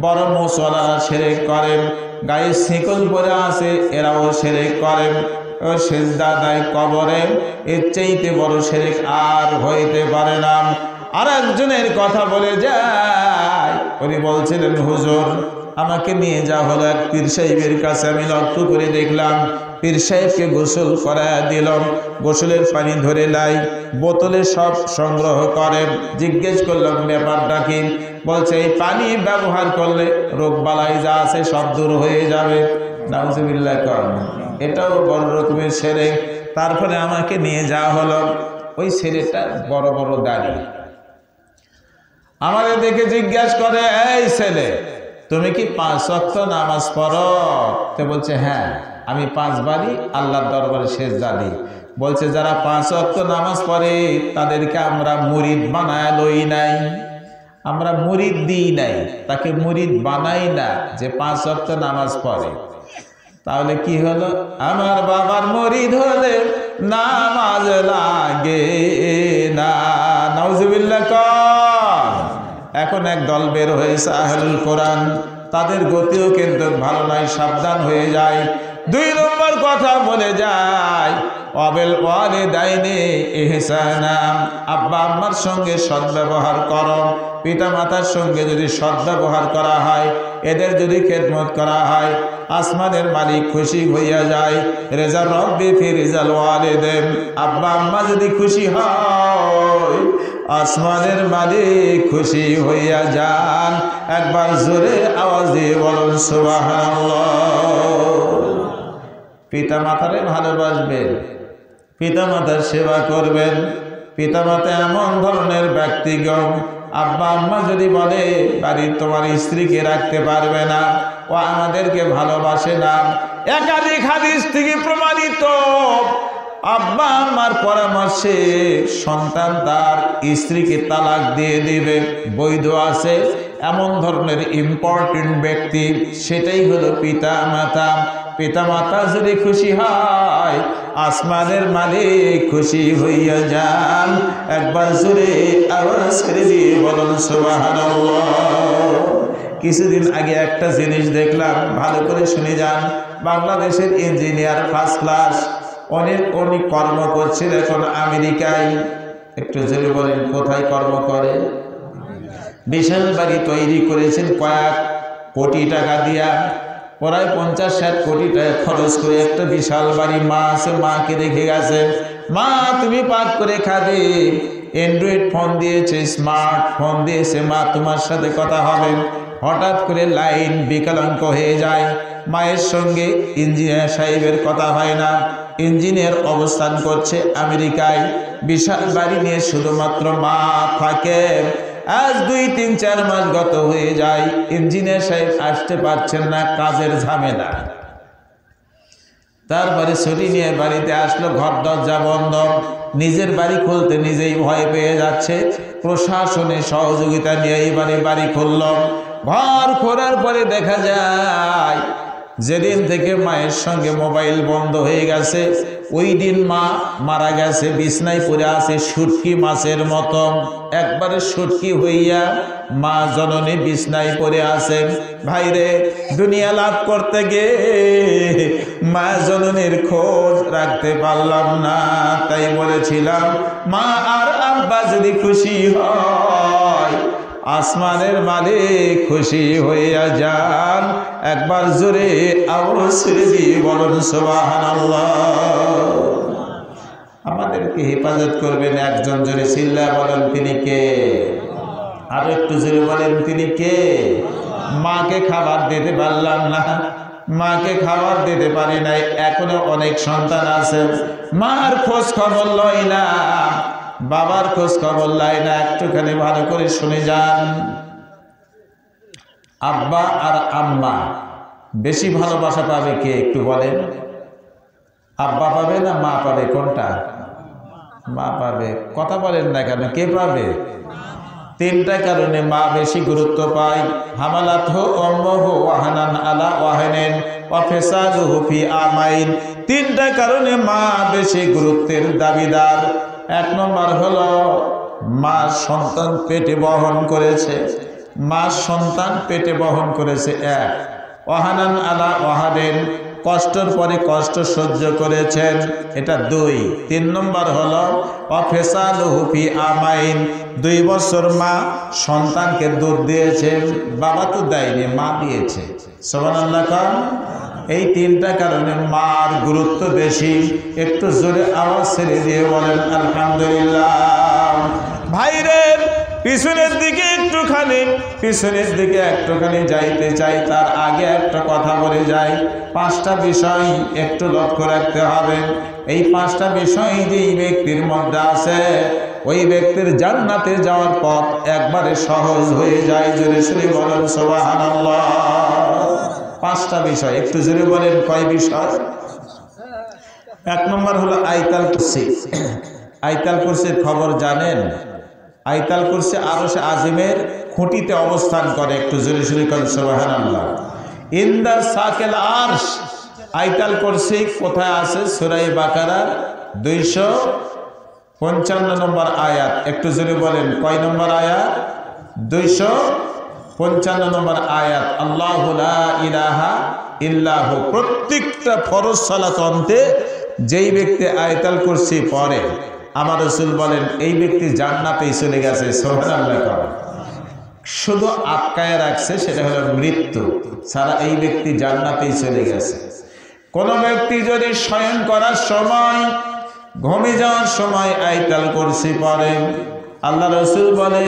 বড় মুসওয়ালারা শিরক করেন, গায়ে শিকল পরে আছে এরাও শিরক করেন, ও সেজদা দেয় কবরে। এর চাইতে বড় শিরক আর হইতে পারে না। আর একজনের কথা বলে যায়, উনি বলছিলেন হুজুর আমাকে নিয়ে যা হলো এক পীর সাহেবের কাছে। আমি লক্ষ্য করে দেখলাম পীর সাহেবকে গোসল করায় দিলাম, গোসলের পানি ধরে লাই বোতলে সব সংগ্রহ করে। জিজ্ঞেস করলাম ব্যাপারটা কি? বলছে এই পানি ব্যবহার করলে রোগ বালাই যা আছে সব দূর হয়ে যাবে। নাউজুবিল্লাহ কর। এটাও বড় রকমের শিরক। তারপরে আমাকে নিয়ে যাওয়া হলো, ওই ছেলেটা বড় বড় দাড়ি। আমাদের দেখে জিজ্ঞাসা করে এই ছেলে তুমি কি 5 ওয়াক্ত নামাজ পড়ো? তো বলছে হ্যাঁ আমি 5 বারই আল্লাহর দরবারে সেজদা দিই। বলছে যারা 5 ওয়াক্ত নামাজ পড়ে তাদেরকে আমরা মুরিদ বানায় লই নাই, আমরা মুরিদ দিই নাই, তাকে মুরিদ বানাই না যে 5 ওয়াক্ত নামাজ পড়ে। তাহলে কি হলো? আমার বাবার মুরিদ হলে নামাজ লাগে না। নাউজুবিল্লাহ কর। এখন এক দল বের হয়েছে আহলুল কোরআন, তাদের গতিও কিন্তু ভালো নয়, সাবধান হয়ে যায়। 2 নম্বর কথা বলে যায় ওয়াবিল ওয়ালিদাইনি ইহসানা, আব্বা আম্মার সঙ্গে সদ্ব্যবহার করো। পিতা মাতার সঙ্গে যদি সদ্ব্যবহার করা হয়, এদের যদি খেদমত করা হয়, আসমানের মালিক খুশি হইয়া যায়। রেজা রব্বি ফি রিজাল ওয়ালিদাইন, আব্বা আম্মা যদি খুশি হয় আসমানের মালিক খুশি হইয়া যান। একবার জোরে আওয়াজ দিয়ে বলুন সুবহানাল্লাহ। পিতা মাতারে ভালোবাসবেন, পিতা মাতার সেবা করবেন। পিতা মাতা এমন ধরনের ব্যক্তিগণ, আব্বা আম্মা যদি বলে বাড়ির তোমার স্ত্রীকে রাখতে পারবে না, ও আমাদেরকে ভালোবাসে না, একাধিক হাদিস থেকে প্রমাণিত। আব্বা আম্মার পরামর্শে সন্তান তার স্ত্রীকে তালাক দিয়ে দিবে, বৈধ আছে এমন ধরনের ইম্পর্টেন্ট ব্যক্তি, সেটাই হলো পিতা মাতা। পিতা মাতা যদি খুশি হয় আসমানের মালিক খুশি হইয়া যান। একবার জোরে আওয়াজ করে দিয়ে বলুন সুবহানাল্লাহ। কিছুদিন আগে একটা জিনিস দেখলাম, ভালো করে শুনে যান। বাংলাদেশের ইঞ্জিনিয়ার ফার্স্ট ক্লাস, অনেক কর্ম করছিল এখন আমেরিকায়। একটু জোরে বলেন কোথায় কর্ম করে? বিশাল বাড়ি তৈরি করেছেন কয়েক কোটি টাকা দিয়া, প্রায় 50-60 কোটি টাকা খরচ করে একটা বিশাল বাড়ি। মা আছে, মাকে রেখে গেছে। মা তুমি পাক করে খাবে। অ্যান্ড্রয়েড ফোন দিয়েছে, স্মার্ট ফোন দিয়েছে, মা তোমার সাথে কথা হবে। হঠাৎ করে লাইন বিকলাঙ্গ হয়ে যায়, মায়ের সঙ্গে ইঞ্জিনিয়ার সাহেবের কথা হয় না। ইঞ্জিনিয়ার অবস্থান করছে আমেরিকায়, বিশাল বাড়ি নিয়ে শুধুমাত্র মা থাকে। আজ 2-3-4 মাস গত হয়ে যায়, ইঞ্জিনিয়ার সাহেব আসতে পারছেন না, কাজের ঝামেলা। তারপরে ছুটি নিয়ে বাড়িতে আসলো, ঘর দরজা বন্ধ, নিজের বাড়ি খুলতে নিজেই ভয় পেয়ে যাচ্ছে। প্রশাসনের সহযোগিতা নিয়ে এইবারে বাড়ি খুলল। ঘর খোলার পরে দেখা যায় যেদিন থেকে মায়ের সঙ্গে মোবাইল বন্ধ হয়ে গেছে, ওই দিন মা মারা গেছে, বিছনায় পড়ে আছে শুটকি মাছের মতো, একবারে শুটকি হইয়া মা জননী বিছনায় পড়ে আছে। ভাইরে, দুনিয়া লাভ করতে গিয়ে মা জননীর খোঁজ রাখতে পারলাম না, তাই বলেছিলাম মা আর আব্বা যদি খুশি হয়, আসমানের মালিক খুশি হইয়া যান। একবার জোরে আওয়াজ দিয়ে বলুন সুবহানাল্লাহ। আমাদেরকে হেফাজত করবেন একজন, জোরে চিল্লায়া বলেন তিনি কে? আর একটু জোরে বলেন তিনি কে? মাকে খাবার দিতে পারলাম না, মাকে খাবার দিতে পারি নাই, এখনো অনেক সন্তান আছে মার খোঁজ খবর লয় না, বাবার খোঁজ খবর লয় না। একটুখানি ভালো করে শুনে যান, আব্বা আর আম্মা বেশি ভালোবাসা পাবে কে একটু বলেন? আব্বা পাবে না মা পাবে? কোনটা? মা পাবে। কথা বলেন না কেন, কে পাবে? 3টা কারণে মা বেশি গুরুত্ব পায়। হামালাতহু উম্মুহু ওয়াহানান আলা ওয়াহানিন ওয়া ফিসালুহু ফি আমাইন। 3টা কারণে মা বেশি গুরুত্বের দাবিদার। 1 নম্বর হলো মা সন্তান পেটে বহন করেছে, মা সন্তান পেটে বহন করেছে। 1 ওয়াহানান আলা ওয়াহানিন, কষ্টের পরে কষ্ট সহ্য করেছেন, এটা 2। 3 নম্বর হলো ওয়াফিসালুহু ফি আমাইন, 2 বছর মা সন্তানকে দুধ দিয়েছে, বাবা তো দেয়নি, মা দিয়েছে। সুবহানাল্লাহ কাম। এই 3টা কারণে মার গুরুত্ব বেশি। একটু জোরে আওয়াজ ছেড়ে দিয়ে বলেন আলহামদুলিল্লাহ। ভাইরে, পিছনের দিকে একটুখানি যাইতে চাই, তার আগে একটা কথা বলে যাই। 5টা বিষয় একটু লক্ষ্য রাখতে হবে। এই 5টা বিষয় যেই ব্যক্তির মধ্যে আছে, ওই ব্যক্তির জান্নাতে যাওয়ার পথ একবারে সহজ হয়ে যায়। জোরে জোরে বলেন সুবহানাল্লাহ। 5টা বিষয়, একটু জোরে বলেন কয় বিষয়? 1 নম্বর হলো আয়াতুল কুরসি। আয়াতুল কুরসির খবর জানেন? আয়াতুল কুরসি আরশে আজিমের খুঁটিতে অবস্থান করে। একটু জোরে জোরে বলেন সুবহানাল্লাহ। ইনদা সাকেল আরশ। আয়াতুল কুরসি কোথায় আছে? সূরা বাকারার 255 নম্বর আয়াত। একটু জোরে বলেন কয় নম্বর আয়াত? 255 নম্বর আয়াত। আল্লাহু লা ইলাহা ইল্লাহু। প্রত্যেকটা ফরজ সালাত অন্তে যেই ব্যক্তি আয়াতুল কুরসি পড়ে, আমার রাসূল বলেন এই ব্যক্তি জান্নাতেই চলে গেছে। সুবহানাল্লাহ। শুধু আটকায় রাখছে, সেটা হলো মৃত্যু, সারা এই ব্যক্তি জান্নাতেই চলে গেছে। কোন ব্যক্তি যদি শয়ন করার সময়, ঘুমিয়ে যাওয়ার সময় আয়াতুল কুরসি পড়ে, আল্লাহ রাসূল বলে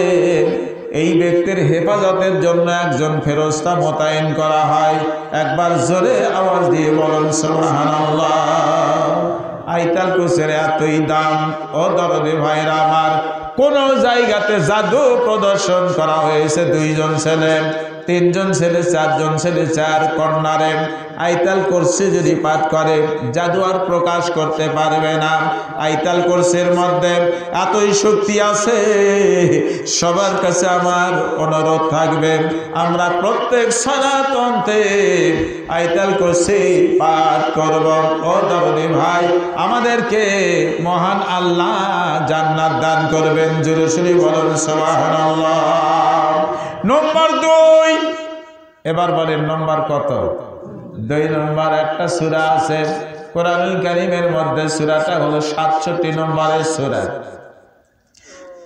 এই ব্যক্তির হেফাজতের জন্য একজন ফেরেশতা মোতায়েন করা হয়। একবার জোরে আওয়াজ দিয়ে বলুন সুবহানাল্লাহ। আয়াতুল কুরসির এতই দাম ও দরদি ভাইরা আমার, কোন জায়গাতে জাদু প্রদর্শন করা হয়েছে 2 জন ছেলে, 3 জন ছেলে, 4 জন ছেলে, 4 কন্যারে আয়াতুল কুরসি যদি পাঠ করে, জাদু আর প্রকাশ করতে পারবে না। আয়াতুল কুরসির মধ্যে এতই শক্তি আছে। সবার কাছে আমার অনুরোধ থাকবে, আমরা প্রত্যেক সালাতে আয়াতুল কুরসি পাঠ করব। ও দরদি ভাই, আমাদেরকে মহান আল্লাহ জান্নাত দান করবেন। জোরে জোরে বলুন সুবহানাল্লাহ। নম্বর 2, এবার বলেন নম্বর কত? 2 নম্বর একটা সূরা আছে কোরআনুল কারীমের মধ্যে, সূরাটা হলো 67 নম্বরের সূরা।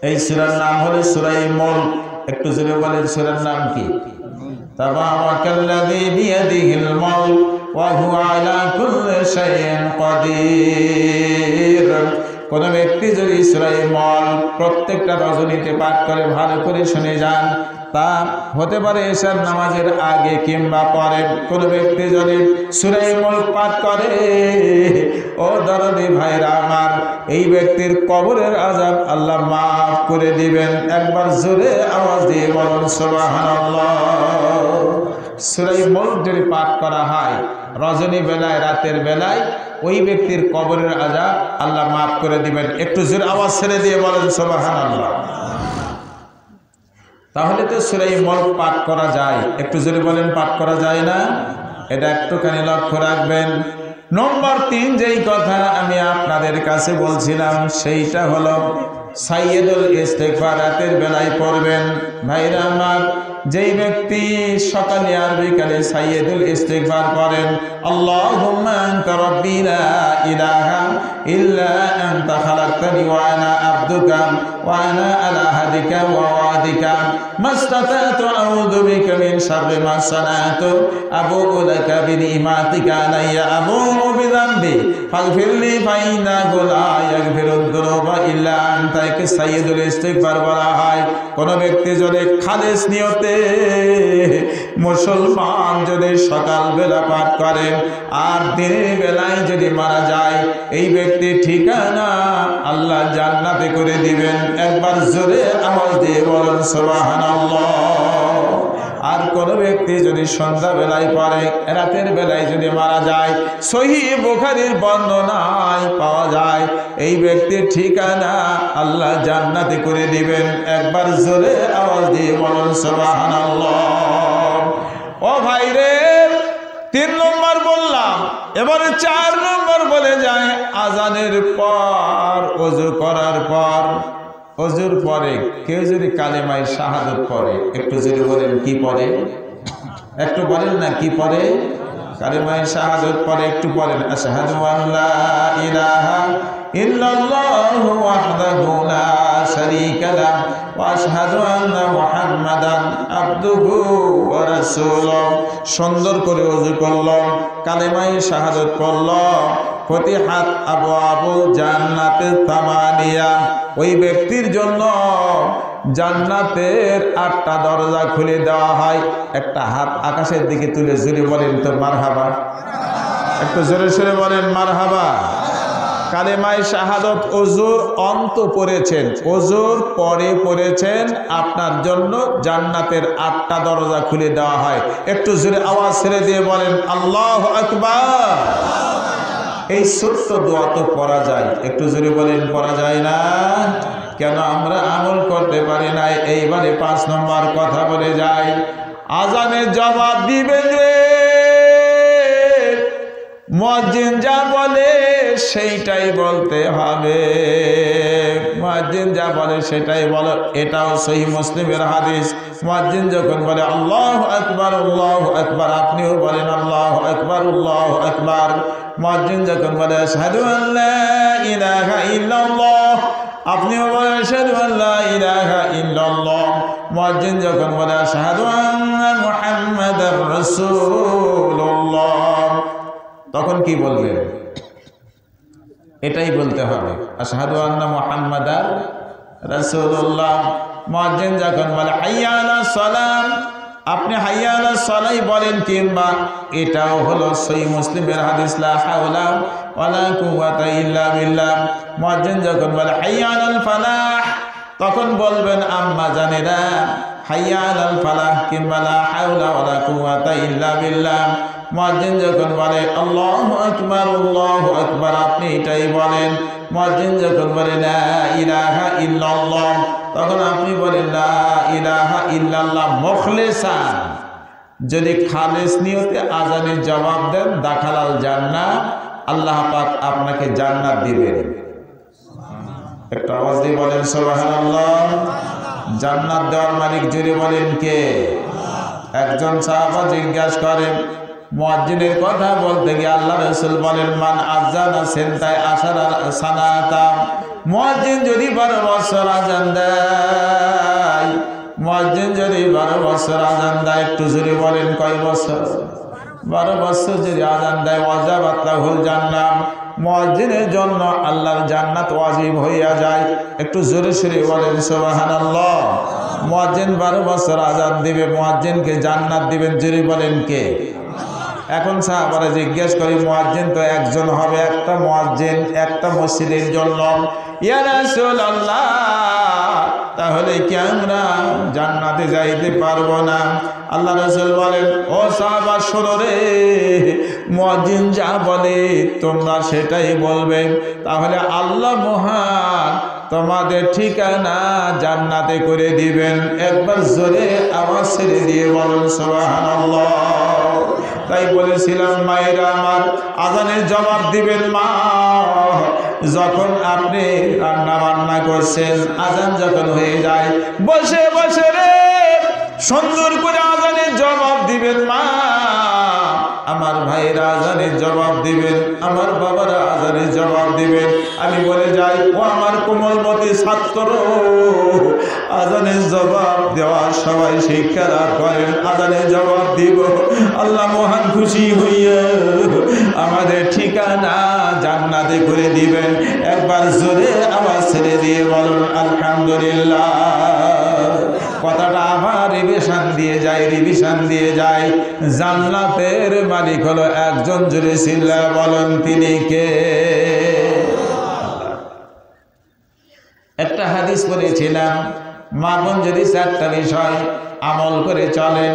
এই সূরার নাম হলো সূরা মুলক। একটু জোরে বলেন সূরার নাম কি? তাবারাকাল্লাযী বিয়াদিহিল মুলক ওয়া হুয়া আলা কুল্লি শাইইন কাদির। কোন ব্যক্তি যদি সূরা মুলক প্রত্যেকটা রজনীতে পাঠ করে, ভালো করে শুনে যান, তা হতে পারে এশার নামাজের আগে কিংবা পরে। কোন ব্যক্তি যদি সূরা মুলক পাঠ করে, ও দরদি ভাইরা আমার, এই ব্যক্তির কবরের আযাব আল্লাহ মাফ করে দিবেন। একবার জোরে আওয়াজ দিয়ে বলুন সুবহানাল্লাহ। সূরা মুলক যদি পাঠ করা হয় রজনী বেলায়, রাতের বেলায়, ওই ব্যক্তির কবরের আযাব আল্লাহ মাফ করে দিবেন। একটু জোরে আওয়াজ ছেড়ে দিয়ে বলেন সুবহানাল্লাহ। তাহলে তো সূরা মুলক পাঠ করা যায়। একটু জোরে বলেন, পাঠ করা যায় না? এটা একটুখানি লক্ষ্য রাখবেন। নম্বর 3 যেই কথা আমি আপনাদের কাছে বলছিলাম সেইটা হলো সাইয়্যিদুল ইস্তিগফার রাতের বেলায় পড়বেন। ভাইরা আমার, যেই ব্যক্তি সকালে আর বিকালে সাইয়্যিদুল ইস্তিগফার করেন, আল্লাহুম্মা আনতা রাব্বি লা ইলাহা ইল্লা আনতা খালাকতানি ওয়া আনা আবদুকা ওয়া আনা আলা আহদিকা ওয়া ওয়াদিকা মাসতাতাতু আউযু বিকা মিন শাররি মা সানাতু আবুউ লাকা বিনিমাতিকা আলাইয়া আবুউ বিযামবি ফাগফিরলি ফাইন্নাহু লা ইয়াগফিরুয যুনুবা ইল্লা আনতা। একে সাইয়্যিদুল ইস্তিগফার বলা হয়। কোন ব্যক্তি যদি খালেস নিয়তে মুসলমান যদি সকালবেলা পাঠ করেন আর দিনের বেলায় যদি মারা যায়, এই ব্যক্তি ঠিকানা আল্লাহ জান্নাতে করে দিবেন। একবার জোরে আওয়াজ দিয়ে বলেন সুবহানাল্লাহ। আর কোন ব্যক্তি যদি সন্ধ্যা বেলায় পড়ে, রাতের বেলায় যদি মারা যায়, সহিহ বুখারীর বর্ণনায় পাওয়া যায় এই ব্যক্তির ঠিকানা আল্লাহ জান্নাতে করে দিবেন। একবার জোরে আওয়াজ দিয়ে বলেন সুবহানাল্লাহ। ও ভাইরে, 3 নম্বর বললাম, এবারে 4 নম্বর বলে যায় আজানের পর, ওযু করার পর। ওযুর পরে কেউ যদি কালেমায়ে শাহাদাত পড়ে, একটু যদি বলেন কি পড়ে? একটু বলেন না কি পড়ে? কালেমায়ে শাহাদাত পড়ে, একটু পড়েন। আশহাদু আল্লা ইলাহা ইল্লাল্লাহু ওয়াহদাহু লা শারীকা লাহু ওয়া আশহাদু আন্না মুহাম্মাদান আবদুহু ওয়া রাসূলুহু। সুন্দর করে ওযু করল, কালেমায়ে শাহাদাত পড়ল, ফতিহাত আবওয়াবুল জান্নাতে তামানিয়া। ওই ব্যক্তির জন্য জান্নাতের 8টা দরজা খুলে দেওয়া হয়। একটা হাত আকাশের দিকে তুলে জোরে বলেন তো মারহাবা। একটু জোরে সোরে বলেন মারহাবা। কালেমায়ে শাহাদাত ওযুর অন্ত পড়েছেন, ওযুর পরে পড়েছেন, আপনার জন্য জান্নাতের 8টা দরজা খুলে দেওয়া হয়। একটু জোরে আওয়াজ ছেড়ে দিয়ে বলেন আল্লাহু আকবার। এই ছোট্ট দোয়া তো পড়া যায়, একটু জোরে বলেন পড়া যায় না? কেন আমরা আমল করতে পারি না? এইবারে 5 নম্বর কথা বলে যাই। আজানের জবাব দিবেন রে, মুয়াজ্জিন যা বলে সেইটাই বলতে হবে। মুয়াজ্জিন যা বলে সেটাই বলো। এটাও সহিহ মুসলিমের হাদিস। মুয়াজ্জিন যখন বলে আল্লাহু আকবার, আল্লাহু আকবার, আপনিও বলেন আল্লাহু আকবার, আল্লাহু আকবার। মুয়াজ্জিন যখন বলে আশহাদু আল্লা ইলাহা ইল্লাল্লাহ, আপনিও বলেন আশহাদু আল্লা ইলাহা ইল্লাল্লাহ। মুয়াজ্জিন যখন বলে আশহাদু আন্না মুহাম্মাদার রাসূলুল্লাহ, তখন কি বলবেন? এটাই বলতে হবে, আশহাদু আন্না মুহাম্মাদার রাসূলুল্লাহ। মুয়াজ্জিন যখন বলে হাইয়া আলাস সালাম, আপনি হাইয়া আলাস সালাই বলেন, কিংবা এটাও হলো সহিহ মুসলিমের হাদিস, লা হাওলা ওয়ালা কুওয়াতা ইল্লা বিল্লাহ। মুয়াজ্জিন যখন বলে হাইয়া আলাল ফালাহ, তখন বলবেন আম্মা জানেরা হাইয়া আলাল ফালাহ, কিংবা লা হাওলা ওয়ালা কুওয়াতা ইল্লা বিল্লাহ। মুয়াজ্জিন যখন বলে আল্লাহু আকবার, আল্লাহু আকবার, আপনি এটাই বলেন। মুয়াজ্জিন যখন বলে লা ইলাহা ইল্লাল্লাহ, তখন আপনি বলেন লা ইলাহা ইল্লাল্লাহ মুখলিসান। যদি খালেস নিয়তে আজানের জবাব দেন, দাখালাল জান্নাহ, আল্লাহ পাক আপনাকে জান্নাত দিবেন। একটা আওয়াজ দিয়ে বলেন সুবহানাল্লাহ। জান্নাত দেওয়ার মালিক জোরে বলেন কে? একজন সাহাবা জিজ্ঞাসা করেন, মুয়াজ্জিনের কথা বলতে গিয়ে আল্লাহ রাসূল বলেন মান আযানা সেন্তায় আশারা সানাতা। মুয়াজ্জিন যদি 12 বছর আযান দেয়, মুয়াজ্জিন যদি 12 বছর আযান দেয়, একটু জোরে বলেন কয় বছর? 12 বছর যদি আযান দেয়, ওয়াজাবাত লাহুল জান্নাহ, মুয়াজ্জিনের জন্য আল্লাহর জান্নাত ওয়াজিব হইয়া যায়। একটু জোরে সোরে বলেন সুবহানাল্লাহ। মুয়াজ্জিন 12 বছর আযান দিবে, মুয়াজ্জিনকে জান্নাত দিবেন, জোরে বলেন কে? এখন সাহাবারা জিজ্ঞেস করি মুয়াজ্জিন তো একজন হবে, একটা মুয়াজ্জিন একটা মসজিদের জন্য, ইয়া রাসূলুল্লাহ তাহলে কি আমরা জান্নাতে যাইতে পারবো না? আল্লাহ রাসূল বলেন, ও সাহাবা শোনো রে, মুয়াজ্জিন যা বলে তোমরা সেটাই বলবে, তাহলে আল্লাহ মহান তোমাদের ঠিকানা জান্নাতে করে দিবেন। একবার জোরে আওয়াজ ছেড়ে দিয়ে বলুন সুবহানাল্লাহ। তাই বলেছিলাম মায়েরা আমার, আজানের জবাব দিবেন মা। যখন আপনি রান্না বান্না করছেন, আজান যখন হয়ে যায়, বসে বসে রে সুন্দর করে আজানের জবাব দিবেন মা। আমার ভাইরা আজানের জবাব দিবেন, আমার বাবারা আজানের জবাব দিবেন। আমি বলে যাই, ও আমার কোমলমতি ছাত্র, আজানের জবাব দেওয়া সবাই শিক্ষা লাভ করেন। আজানের জবাব দিব, আল্লাহ মহান খুশি হইয়া আমাদের ঠিকানা জান্নাতে করে দিবেন। একবার জোরে আওয়াজ ছেড়ে দিয়ে বলুন আলহামদুলিল্লাহ। কথাটা আবার রিভিশন দিয়ে যায়। জান্নাতের মালিক হলো একজন, জোরে চিল্লা বলেন তিনি কে? একটা হাদিস পড়েছিলাম, মা বোন যদি 4টা বিষয় আমল করে চলেন,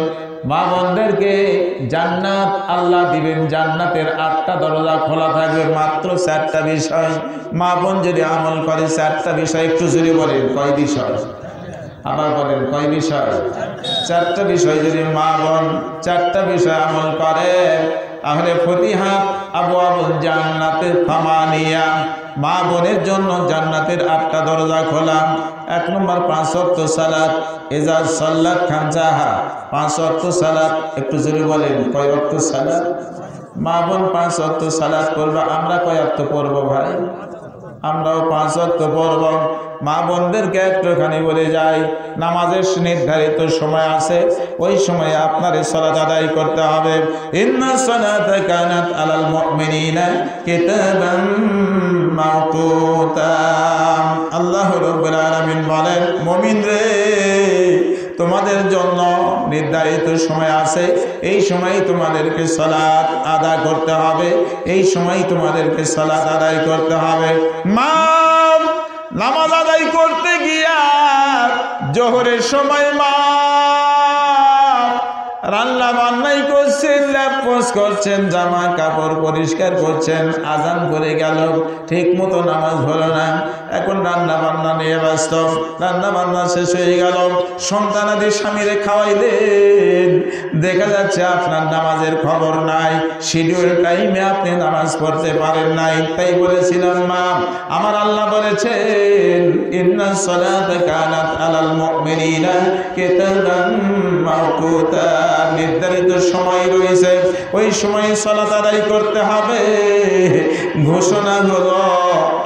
মা বোনদেরকে জান্নাত আল্লাহ দিবেন। জান্নাতের 8টা দরজা খোলা থাকবে, মাত্র 4টা বিষয়। মা বোন যদি আমল করে 4টা বিষয়, একটু জোরে বলেন কয় বিষয়? আবার বলেন কয় বিষয়? 4টা বিষয় যদি মা বোন 4টা বিষয় আমল করে, তাহলে ফতিহাত আবওয়াবুল জান্নাতে সামানিয়া, মা বোনের জন্য জান্নাতের 8টা দরজা খোলা। 1 নম্বর 5 ওয়াক্ত সালাত, ইজা সাল্লাত খামসাহা, 5 ওয়াক্ত সালাত। একটু জোরে বলেন কয় ওয়াক্ত সালাত? মা বোন 5 ওয়াক্ত সালাত করবে। আমরা কয় ওয়াক্ত পড়ব ভাই? আমরাও 5 ওয়াক্ত পড়ব। মা বোনদেরকে একটুখানি বলে যাই, নামাজের নির্ধারিত সময় আছে, ওই সময়ে আপনার সালাত আদায় করতে হবে। ইন্না সালাতা কানাত আলাল মুমিনিনা কিতাবাম মাওকুতা। আল্লাহ রাব্বুল আলামিন বলেন, মুমিন রে, তোমাদের জন্য নির্ধারিত সময় আছে, এই সময় তোমাদেরকে সালাত আদায় করতে হবে, এই সময় তোমাদেরকে সালাত আদায় করতে হবে। মা নামাজ আদায় করতে গিয়া জোহরের সময় মা রান্না বান্নাই করছেন, ল্যাপোস করছেন, জামা কাপড় পরিষ্কার করছেন, আজান করে গেল, ঠিক মতো নামাজ হলো না। এখন রান্না বান্না নিয়ে ব্যস্ত, রান্না বান্না শেষ হয়ে গেল, সন্তানাদি স্বামীরে খাওয়াইলেন, দেখা যাচ্ছে আপনার নামাজের খবর নাই, শিডিউল টাইমে আপনি নামাজ পড়তে পারেন নাই। তাই বলেছিলাম মা, আমার আল্লাহ বলেছেন, ইন্নাস সালাতা কানাত আলাল মুমিনিনা কিতাবাম মাওকুতা, নির্ধারিত সময় রয়েছে, ওই সময় সালাত আদায় করতে হবে। ঘোষণা হলো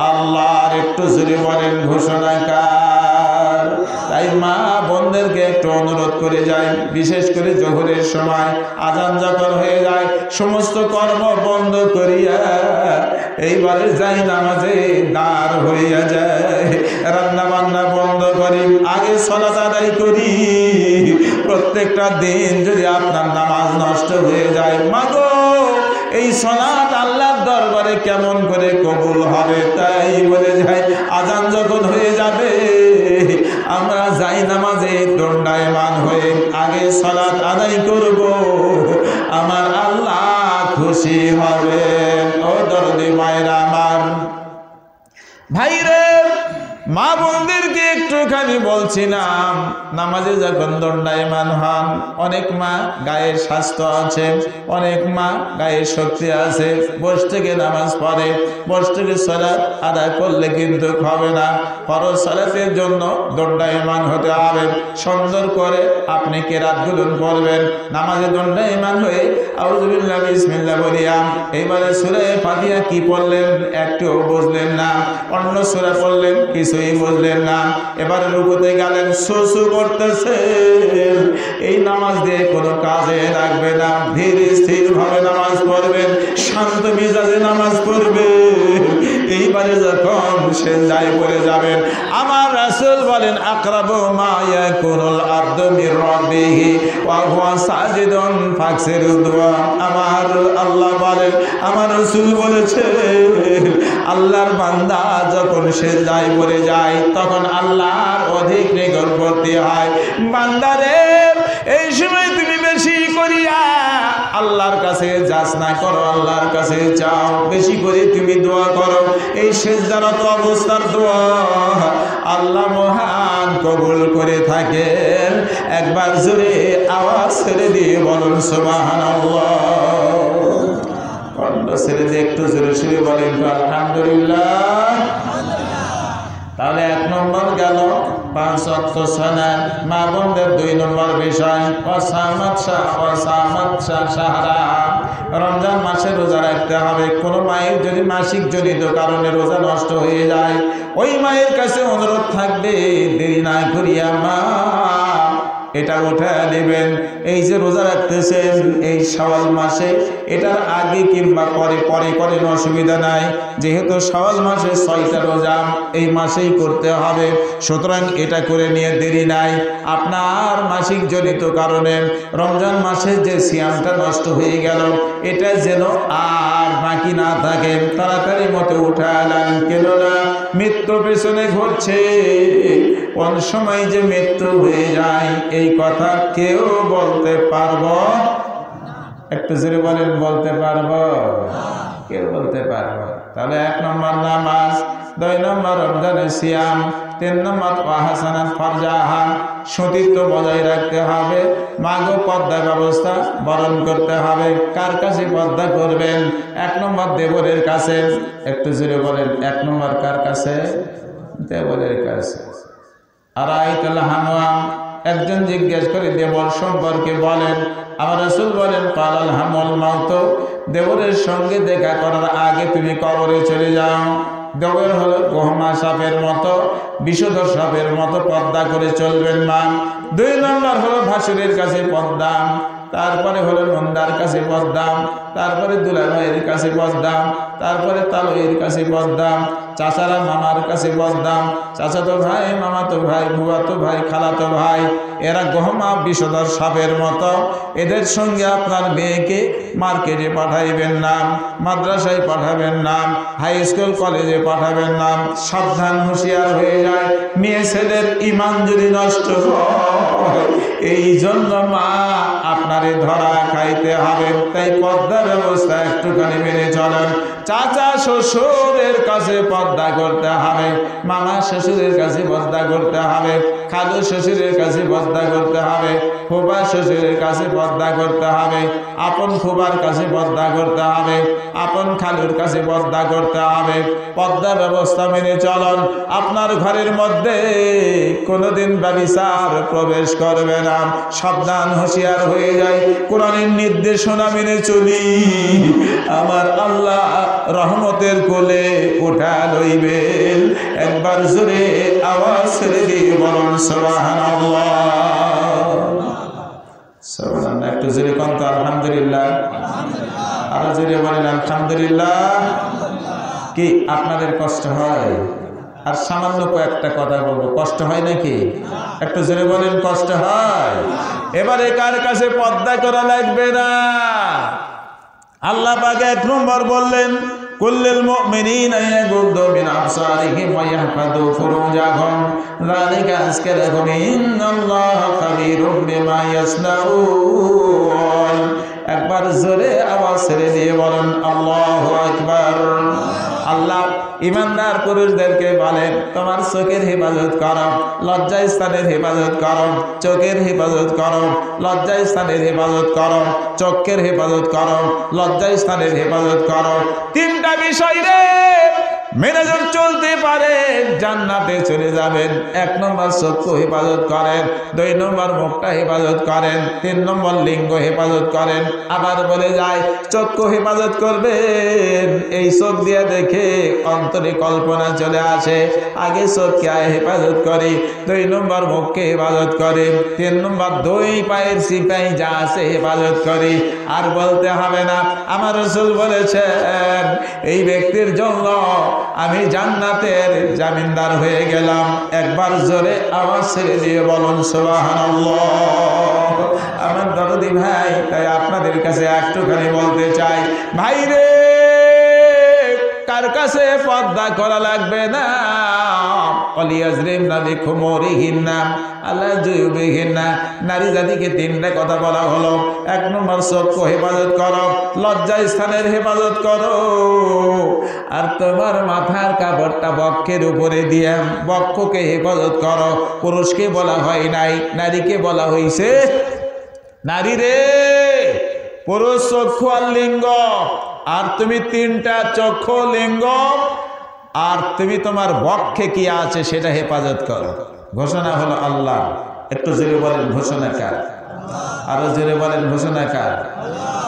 আল্লাহর, একটু জোরে বলেন ঘোষণা কার? তাই মা বোনদেরকে একটু অনুরোধ করে যায়, বিশেষ করে জোহরের সময় আজান যখন হয়ে যায়, সমস্ত কর্ম বন্ধ করিয়া এইবারে যাই নামাজে দাঁড় হইয়া যায়, রান্না বান্না বন্ধ করি, আগে সালাত আদায় করি। প্রত্যেকটা দিন যদি আপনার নামাজ নষ্ট হয়ে যায়, মাগো এই সালাত আল্লাহর দরবারে কেমন করে কবুল হবে? তাই বলে যায়, আজান যখন হয়ে যাবে, আমরা যাই নামাজে দণ্ডায়মান হয়ে আগে সালাত আদায় করব, আমার আল্লাহ খুশি হবে। ও দরদি মায়েরা আমার, ভাইরে, মা বোনদেরকে একটুখানি বলছিলাম, নামাজে যখন দণ্ডায়মান হন, অনেক মা গায়ের স্বাস্থ্য আছে, অনেক মা গায়ের শক্তি আছে, বস থেকে নামাজ পড়ে, বস থেকে সালাত আদায় করলে কিন্তু হবে না। ফরজ সালাতের জন্য দণ্ডায়মান হতে হবে। সুন্দর করে আপনি কেরাতগুলো পড়বেন, নামাজে দণ্ডায়মান হয়ে আউযুবিল্লাহি বিসমিল্লাহ বলিয়া এইবারে সূরা ফাতিহা কি পড়লেন একটুও বুঝলেন না, অন্য সূরা পড়লেন কিছুই বুঝলেন না, এবারে রুকুতে গেলেন, সুসু করতেছেন। এই নামাজ দিয়ে কোনো কাজে লাগবে না। ধীর স্থির ভাবে নামাজ পড়বেন, শান্ত মেজাজে নামাজ পড়বেন, এইবারে যখন সেজদায় পড়ে যাবেন, আমার রাসূল বলেন আকরাবু মা ইয়াকুনুল আবদু মির রাব্বিহি ওয়া হুয়া সাজিদুন ফাকসিরু দুআ। আমার আল্লাহ বলেন, আমার রাসূল বলেছে, আল্লাহর বান্দা যখন সেজদায় পড়ে যায় তখন আল্লাহর অধিক নিকটবর্তী হয়। বান্দারে এই সময় তুমি বেশি করিয়া আল্লাহর কাছে যাচনা করো, আল্লাহর কাছে চাও, বেশি করে তুমি দোয়া করো। এই সেজদারত অবস্থার দোয়া আল্লাহ মহান কবুল করে থাকেন। একবার জোরে আওয়াজ ছেড়ে দিয়ে বলুন সুবহানাল্লাহ। কণ্ঠ ছেড়ে দিয়ে একটু জোরে সুরে বলেন আলহামদুলিল্লাহ। তাহলে 1 নম্বর গেল 5 ওয়াক্ত সালাত। মা বোনদের 2 নম্বর বিষয় সাহারা, রমজান মাসে রোজা রাখতে হবে। কোনো মায়ের যদি মাসিক জনিত কারণে রোজা নষ্ট হয়ে যায়, ওই মায়ের কাছে অনুরোধ থাকবে দেরি না করিয়া মা এটা উঠে নেবেন। এই যে রোজা রাখতেছেন এই শাওয়াল মাসে, এটার আগে কিংবা পরে করেন অসুবিধা নাই, যেহেতু শাওয়াল মাসে 6টা রোজা এই মাসেই করতে হবে, সুতরাং এটা করে নিয়ে দেরি নাই। আপনার মাসিক জনিত কারণে রমজান মাসে যে সিয়ামটা নষ্ট হয়ে গেল, এটা যেন আর বাকি না থাকে, তাড়াতাড়ি মতো উঠে আলান। কেননা মৃত্যু পেছনে ঘুরছে, কোন সময় যে মৃত্যু হয়ে যায় এই কথা কেউ বলতে পারবো? একটু জোরে বলেন, বলতে পারবো? কেউ বলতে পারবো? তাহলে 1 নম্বর নামাজ, 2 নম্বর রমজানের সিয়াম, 3 নম্বর ওয়াহাসানাত ফারজাহা, সতীত্ব বজায় রাখতে হবে। মাগো পর্দা ব্যবস্থা বরণ করতে হবে। কার কাছে পর্দা করবেন? 1 নম্বর দেবরের কাছে। একটু জোরে বলেন, 1 নম্বর কার কাছে? দেবরের কাছে। আর আইতুল হামাম, একজন জিজ্ঞেস করে দেবর সম্পর্কে বলেন, আমার রাসূল বলেন কালাল হামুল মাউত, দেবরের সঙ্গে দেখা করার আগে তুমি কবরে চলে যাও। দেবর হলো গহমা সাপের মতো, বিষধর সাপের মতো, পর্দা করে চলবেন মা। 2 নম্বর হলো ভাসুরের কাছে পর্দা, তারপরে হলো নন্দার কাছে পর্দা, তারপরে দুলাভাইয়ের কাছে পর্দা, তারপরে তালইয়ের কাছে পর্দা, চাচারা মামার কাছে পর্দা, চাচাতো ভাই, মামাতো ভাই, ফুফাতো ভাই, খালাতো ভাই, এরা গহমা বিষধর সাপের মতো। এদের সঙ্গে আপনার মেয়েকে মার্কেটে পাঠাইবেন না, মাদ্রাসায় পাঠাবেন না, হাই স্কুল কলেজে পাঠাবেন না। সাবধান, হুঁশিয়ার হয়ে যায়, মেয়ে ছেলের ইমান যদি নষ্ট হয়। এই জন্য মা আপনারে ধরা খাইতে হবে, তাই পর্দা ব্যবস্থা একটুখানি মেনে চলেন। চাচা শ্বশুরের কাছে পর্দা করতে হবে, মামা শ্বশুরের কাছে পর্দা করতে হবে, খালু শ্বশুরের কাছে পর্দা করতে হবে, ফুফা শ্বশুরের কাছে পর্দা করতে হবে, আপন ফুফার কাছে পর্দা করতে হবে, আপন খালুর কাছে পর্দা করতে হবে। পর্দা ব্যবস্থা মেনে চলন। আপনার ঘরের মধ্যে কোনোদিন ব্যভিচার প্রবেশ করবে না। সাবধান, হুঁশিয়ার হয়ে যায়, কোরআনের নির্দেশনা মেনে চলি, আমার আল্লাহ রহমতের কোলে উঠা লইবেন। একবার জোরে আওয়াজ ছেড়ে দিয়ে বলুন সুবহানাল্লাহ। সুবহানাল্লাহ। একটু জোরে কোন তো আলহামদুলিল্লাহ। আরো জোরে বলেন আলহামদুলিল্লাহ। কি আপনাদের কষ্ট হয়? আর সামান্য কয়েকটা কথা বলবো, কষ্ট হয় নাকি? একটু জোরে বলেন, কষ্ট হয়? এবারে কার কাছে পর্দা করা লাগবে না? আল্লাহ পাক 1 নম্বর বললেন কুল্লিল মুমিনিনা ইয়াগুদ্দু মিন আবসারিহিম ওয়া ইয়াহফাযু ফুরুজাহুম যালিকা আযকা লাহুম ইন্নাল্লাহা খাবীরুম বিমা ইয়াসনাউন। একবার জোরে আওয়াজ ছেড়ে দিয়ে বলেন আল্লাহু আকবার। আল্লাহ ইমানদার পুরুষদেরকে বলেন, তোমার চোখের হেফাজত করো, লজ্জা স্থানের হেফাজত করো, চোখের হেফাজত করো, লজ্জা স্থানের হেফাজত করো, চোখের হেফাজত করো, লজ্জা স্থানের হেফাজত করো। 3টা বিষয় রে মেনে যদি চলতে পারে জান্নাতে চলে যাবেন। 1 নম্বর চক্ষু হেফাজত করেন, 2 নম্বর মুখটা হেফাজত করেন, 3 নম্বর লিঙ্গ হেফাজত করেন। আবার বলে যায় চক্ষু হেফাজত করবেন, এই চোখ দিয়ে দেখে অন্তরে কল্পনা চলে আসে, আগে চোখকে হেফাজত করি, 2 নম্বর মুখকে হেফাজত করি, 3 নম্বর 2 পায়ের সিপাই যা আছে হেফাজত করি। আর বলতে হবে না, আমার রাসূল বলেছেন এই ব্যক্তির জন্য আমি জান্নাতের জামিনদার হয়ে গেলাম। একবার জোরে আওয়াজ ছেড়ে দিয়ে বলুন সুবহানাল্লাহ। আমার দরদি ভাই, তাই আপনাদের কাছে একটুখানি বলতে চাই, ভাই রে, কার কাছে পর্দা করা লাগবে না। নারী জাতিকে তিনটা কথা বলা হলো। 1 নম্বর, চক্ষু হেফাজত করো, লজ্জা স্থানের হেফাজত করো, আর তোমার মাথার কাপড়টা বক্ষের উপরে দিয়ে বক্ষকে হেফাজত করো। পুরুষকে বলা হয় নাই, নারীকে বলা হয়েছে। নারী রে, পুরুষ চক্ষু আর লিঙ্গ, আর তুমি 3টা চক্ষু লিঙ্গ, আর তুমি তোমার বক্ষে কি আছে সেটা হেফাজত করো। ঘোষণা হলো আল্লাহ। একটু জোরে বলেন ঘোষণা কার? আরো জোরে বলেন ঘোষণা কার?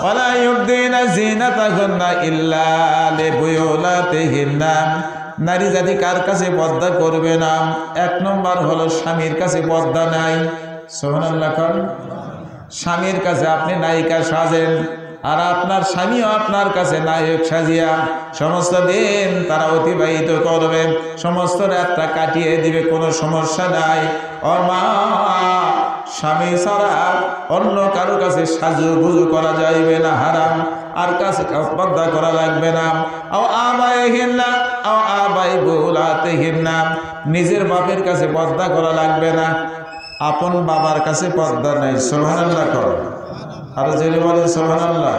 ওয়ালা ইউবদিনা যিনাতাহুন্না ইল্লা লিবুয়ুলাতিহিন্না। নারী জাতি কার কাছে পর্দা করবে না? 1 নম্বর হলো স্বামীর কাছে পর্দা নাই। সুবহানাল্লাহ। স্বামীর কাছে আপনি নায়িকা সাজেন, আর আপনার স্বামীও আপনার কাছে নায়ক সাজিয়া সমস্ত দিন তারা অতিবাহিত করবে, সমস্ত রাতটা কাটিয়ে দিবে, কোনো সমস্যা নাই। ও মা, স্বামী ছাড়া অন্য কারো কাছে সাজু গুজু করা যাইবে না, হারাম। আর কাছে পর্দা করা লাগবে না। নিজের বাপের কাছে পর্দা করা লাগবে না। আপন বাবার কাছে পর্দা নাই। সুবহানাল্লাহ করো। আর জেনে বলেন সুবহানাল্লাহ।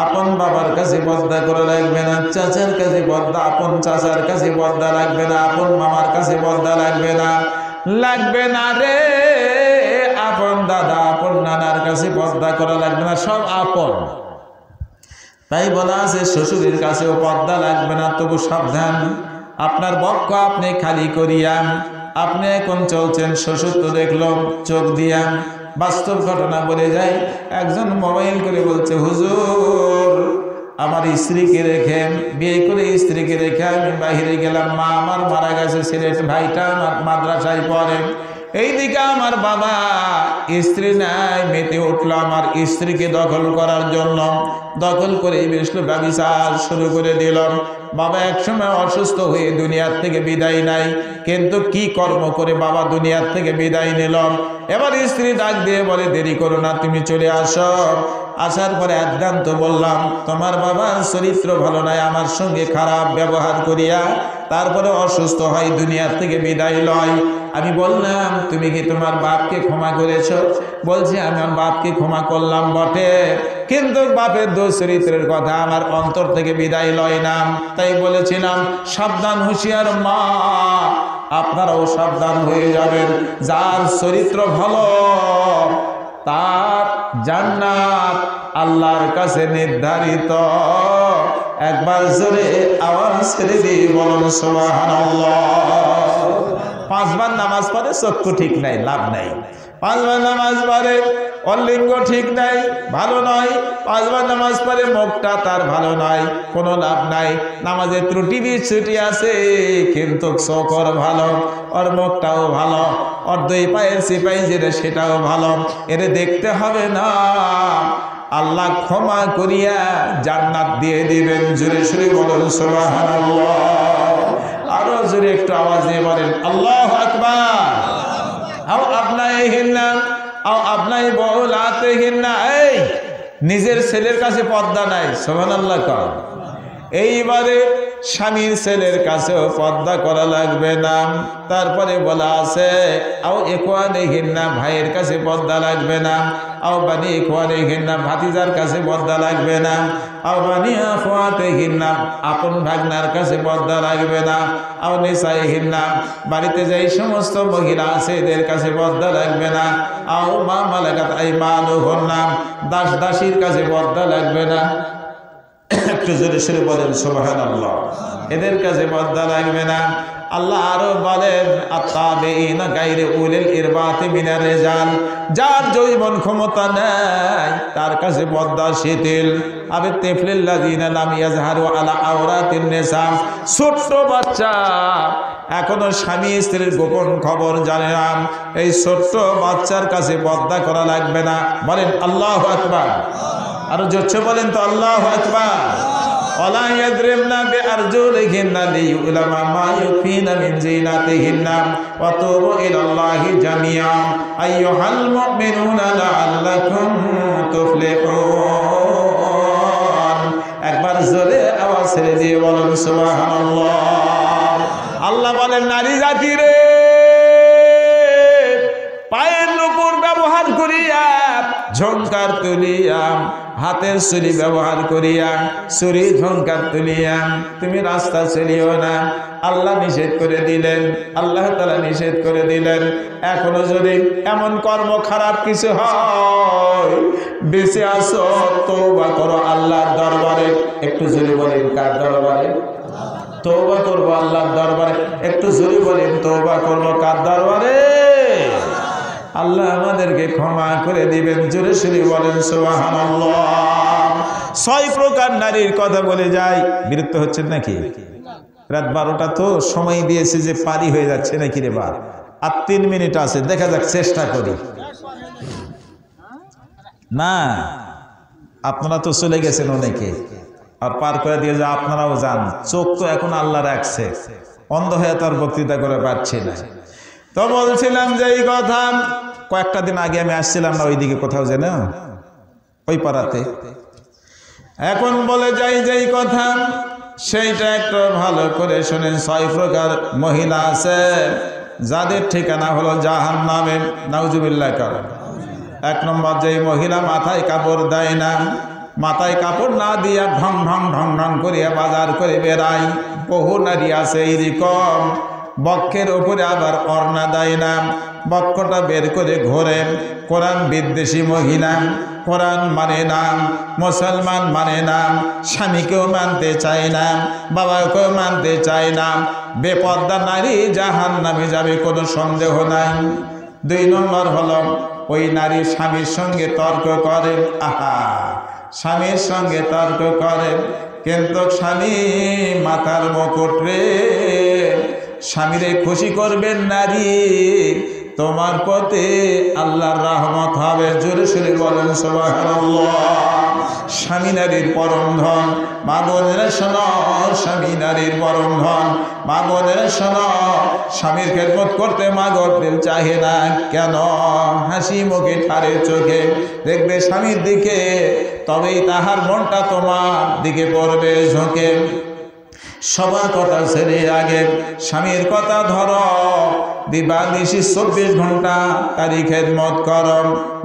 আপন বাবার কাছে পর্দা করা লাগবে না। চাচার কাছে পর্দা, আপন চাচার কাছে পর্দা লাগবে না। আপন মামার কাছে পর্দা লাগবে না, লাগবে না রে। আপন দাদা, আপন নানার কাছে পর্দা করা লাগবে না, সব আপন। তাই বলা আছে শ্বশুরের কাছেও পর্দা লাগবে না। তবু সাবধান, আপনার বক্ষ আপনি খালি করিয়া আপনি এখন চলছেন, শ্বশুর তো দেখলো চোখ দিয়া। বাস্তব ঘটনা বলে যায়, একজন মোবাইল করে বলছে, হুজুর আমার স্ত্রীকে রেখে, বিয়ে করে স্ত্রীকে রেখে আমি বাহিরে গেলাম, মা আমার মারা গেছে, সিলেট ভাইটা আমার মাদ্রাসায় পড়ে, এইদিকে আমার বাবা স্ত্রী নাই, মেতে উঠলো আমার স্ত্রীকে দখল করার জন্য। দখল করে বেশলো, ব্যভিচার শুরু করে দিলাম। বাবা একসময় অসুস্থ হয়ে দুনিয়ার থেকে বিদায় নাই, কিন্তু কি কর্ম করে বাবা দুনিয়ার থেকে বিদায় নিলাম। এবার স্ত্রী ডাক দিয়ে বলে, দেরি করো না, তুমি চলে আসো। আসার পরে আদ্যান্ত বললাম, তোমার বাবার চরিত্র ভালো নাই, আমার সঙ্গে খারাপ ব্যবহার করিয়া তারপরে অসুস্থ হয়, দুনিয়ার থেকে বিদায় লয়। আমি বললাম, তুমি কি তোমার বাপকে ক্ষমা করেছ? বলছি, আমি আমার বাপকে ক্ষমা করলাম বটে, কিন্তু বাপের দুশ্চরিত্রের কথা আমার অন্তর থেকে বিদায় লয় না। তাই বলেছিলাম, সাবধান, হুঁশিয়ার মা, আপনারাও সাবধান হয়ে যাবেন। যার চরিত্র ভালো তার জান্নাত আল্লাহর কাছে নির্ধারিত। একবার জোরে আওয়াজ ছেড়ে দিয়ে বলুন সুবহানাল্লাহ। 5 বার নামাজ পড়ে চক্ষু ঠিক নাই, লাভ নাই। 5 বার নামাজ পড়ে অলিঙ্গ ঠিক নাই, ভালো নয়। 5 বার নামাজ পড়ে মুখটা তার ভালো নয়, কোনো লাভ নাই। নামাজের ত্রুটি বিচ্যুতি আছে, কিন্তু চোখর ভালো, ওর মুখটাও ভালো, ওর 2 পায়ের সিপাই যেটা সেটাও ভালো। এরে দেখতে হবে না, আল্লাহ ক্ষমা করিয়া জান্নাত দিয়ে দিবেন। জোরে সুরে বলুন সুবহানাল্লাহ। আরো জোরে একটু আওয়াজ দিয়ে বলেন আল্লাহু আকবার। আও আপনাইহিন্না আও আপনাই বহুলাতিহিন্না। এই নিজের ছেলের কাছে পর্দা নাই, সুবহানাল্লাহ কর। এইবারে স্বামীর ছেলের কাছেও পর্দা করা লাগবে না। তারপরে বলা আছে, আও ইখওয়ানিহিন্না, ভাইয়ের কাছে পর্দা লাগবে না। আও বানি ইখওয়ানিহিন্না, ভাতিজার কাছে পর্দা লাগবে না। আও বানি আখওয়াতিহিন্না, আপন ভাগনার কাছে পর্দা লাগবে না। আও নিসাইহিন্না, বাড়িতে যেই সমস্ত মহিলা আছে এদের কাছে পর্দা লাগবে না। আও মা মালাকাত আইমানুহুন্না, দাস দাসীর কাছে পর্দা লাগবে না। একটু জোরে সরে বলেন সুবহানাল্লাহ। এদের কাছে পর্দা লাগবে না। আল্লাহ আরো বলেন, আত্তাবিইনা গায়রে উলিল ইরবাতি মিনার রিজাল, যার যৌবন ক্ষমতা নাই তার কাছে পর্দা শিথিল। আবে তিফলিল্লাযিনা লাম ইয়াজহারু আলা আওরাতিন নিসা, ছোট্ট বাচ্চা এখনো স্বামী স্ত্রীর গোপন খবর জানে না, এই ছোট্ট বাচ্চার কাছে পর্দা করা লাগবে না। বলেন আল্লাহু আকবার। আরো জোরছে বলেন তো আল্লাহু আকবার। ওয়ালা ইয়াদরিবনা বিআরজুলিহিন্না লিয়ু'লামা মা ইউফিনা মিন জিনাতিহিন্না ওয়া তুবু ইলাল্লাহি জামিআন আইয়ুহাল মুমিনুনা লাআল্লাকুম তুফলিহুন। একবার জোরে আওয়াজ ছেড়ে দিয়ে বলুন সুবহানাল্লাহ। আল্লাহ বলেন, নারী জাতি রে, পায়ের নূপুর ব্যবহার করিয়া, ঝংকার তুলিয়া, হাতের ছুরি ব্যবহার করিয়া, ছুরি ঝংকার তুলিয়া তুমি রাস্তা চলিও না। আল্লাহ নিষেধ করে দিলেন, আল্লাহ তাআলা নিষেধ করে দিলেন। এখনো যদি এমন কর্ম খারাপ কিছু হয়, বেঁচে আসো, তওবা করো আল্লাহর দরবারে। একটু জোরে বলেন, কার দরবারে? তওবা করবো আল্লাহর দরবারে। একটু জোরে বলেন, তওবা করবো কার দরবারে? আল্লাহ আমাদেরকে ক্ষমা করে দিবেন। জোরে শুনে বলেন সুবহানাল্লাহ। 6 প্রকার নারীর কথা বলে যাই। বিরক্ত হচ্ছেন নাকি? রাত 12টা তো সময় দিয়েছে যে পারি হয়ে যাচ্ছে নাকি রে বা? আর 3 মিনিট আছে, দেখা যাক, চেষ্টা করি। না, আপনারা তো চলে গেছেন অনেকে, আর পার করে দিয়ে যা আপনারাও যান। চোখ তো এখন আল্লাহ রাখছে, অন্ধ হয়ে তার বক্তৃতা করে পারছি না। তো বলছিলাম যে এই কথা, কয়েকটা দিন আগে আমি আসছিলাম না ওইদিকে কোথাও, যেন ওই পাড়াতে। এখন বলে যাই যে এই কথা, সেইটা একটু ভালো করে শোনেন। 6 প্রকার মহিলা আছে যাদের ঠিকানা হলো জাহান্নামে। নাউজুবিল্লাহ করেন। 1 নম্বর, যেই মহিলা মাথায় কাপড় দেয় না, মাথায় কাপড় না দিয়া ঢং ঢং ঢং ঢং করিয়া বাজার করে বেড়ায়। বহু নারী আছে এইরকম, বক্ষের ওপরে আবার ওড়না দেয় না, বক্ষটা বের করে ঘোরে। কোরআন বিদ্বেষী মহিলা, কোরআন মানে না, মুসলমান মানে না, স্বামীকেও মানতে চায় না, বাবাকেও মানতে চায় না। বেপর্দা নারী জাহান্নামে যাবে, কোনো সন্দেহ নাই। 2 নম্বর হলো, ওই নারী স্বামীর সঙ্গে তর্ক করে। আহা, স্বামীর সঙ্গে তর্ক করে, কিন্তু স্বামী মাথার মুকুট রে। স্বামীরে খুশি করবেন নারী, তোমার পথে আল্লাহর রহমত হবে। জোরে সুরে বলেন সুবহানাল্লাহ। স্বামী নারীর পরম ধন। মা বোনেরা শোনো, স্বামী নারীর পরম ধন। মা বোনেরা শোনো, স্বামীর খেদমত করতে মা গর্তের চাহে না কেন? হাসি মুখে ঠারে চোখে দেখবে স্বামীর দিকে, তবেই তাহার মনটা তোমার দিকে পড়বে ঝোঁকে। সবার কথা ছেড়ে আগে স্বামীর কথা ধরো, দিবানিশি 24 ঘন্টা তারই খেদমত করো।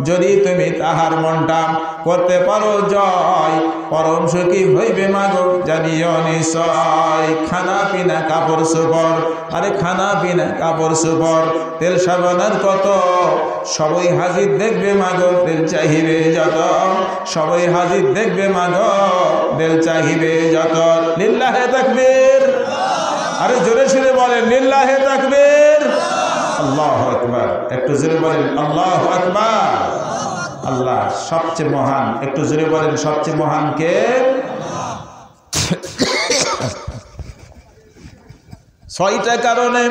যদি তুমি তাহার মনটা করতে পারো জয়, পরম সুখী হইবে মাগো জানিও নিশ্চয়। খানা পিনা কাপড় সুপর, আরে খানা পিনা কাপড় সুপর, তেল সাবানার কত, সবাই হাজির দেখবে মাগো তেল চাহিবে যত। সবাই হাজির দেখবে মাগো তেল চাহিবে যত। লিল্লাহে তাকবীর। আরে জোরে সুরে বলেন লিল্লাহে তাকবীর। আল্লাহু আকবার। একটু জোরে বলেন আল্লাহু আকবার। আল্লাহ সবচেয়ে মহান। একটু জোরে বলেন সবচেয়ে মহান কে? 6টা কারণে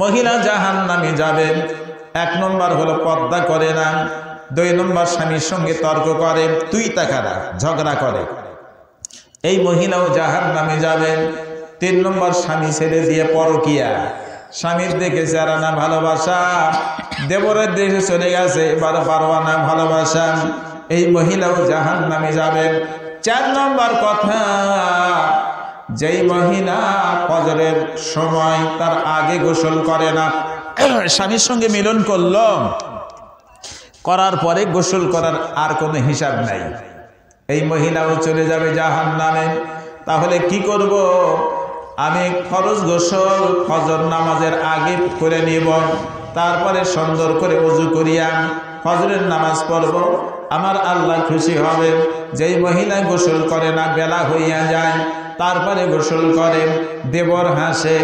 মহিলা জাহান্নামে যাবে। 1 নম্বর হলো পর্দা করে না। 2 নম্বর স্বামীর সঙ্গে তর্ক করে, তুই তাকারা ঝগড়া করে, এই মহিলাও জাহান্নামে যাবে। 3 নম্বর স্বামী ছেড়ে দিয়ে পরকিয়া, স্বামীর দেখে চারানা ভালোবাসা, দেবরের দেশে চলে গেছে পারওয়ানা ভালোবাসা, এই মহিলাও জাহান্নামে যাবে। 4 নম্বর কথা, যেই মহিলা ফজরের সময় তার আগে গোসল করে না, স্বামীর সঙ্গে মিলন করলো, করার পরে গোসল করার আর কোনো হিসাব নাই, এই মহিলাও চলে যাবে জাহান্নামে। তাহলে কি করব? আমি ফরজ গোসল ফজর নামাজের আগে করে নিব, তারপরে সুন্দর করে ওযু করিয়া ফজরের নামাজ পড়ব, আমার আল্লাহ খুশি হবে। যেই মহিলা গোসল করে না, বেলা হইয়া যায়, তারপরে গোসল করে, দেবর হাসে,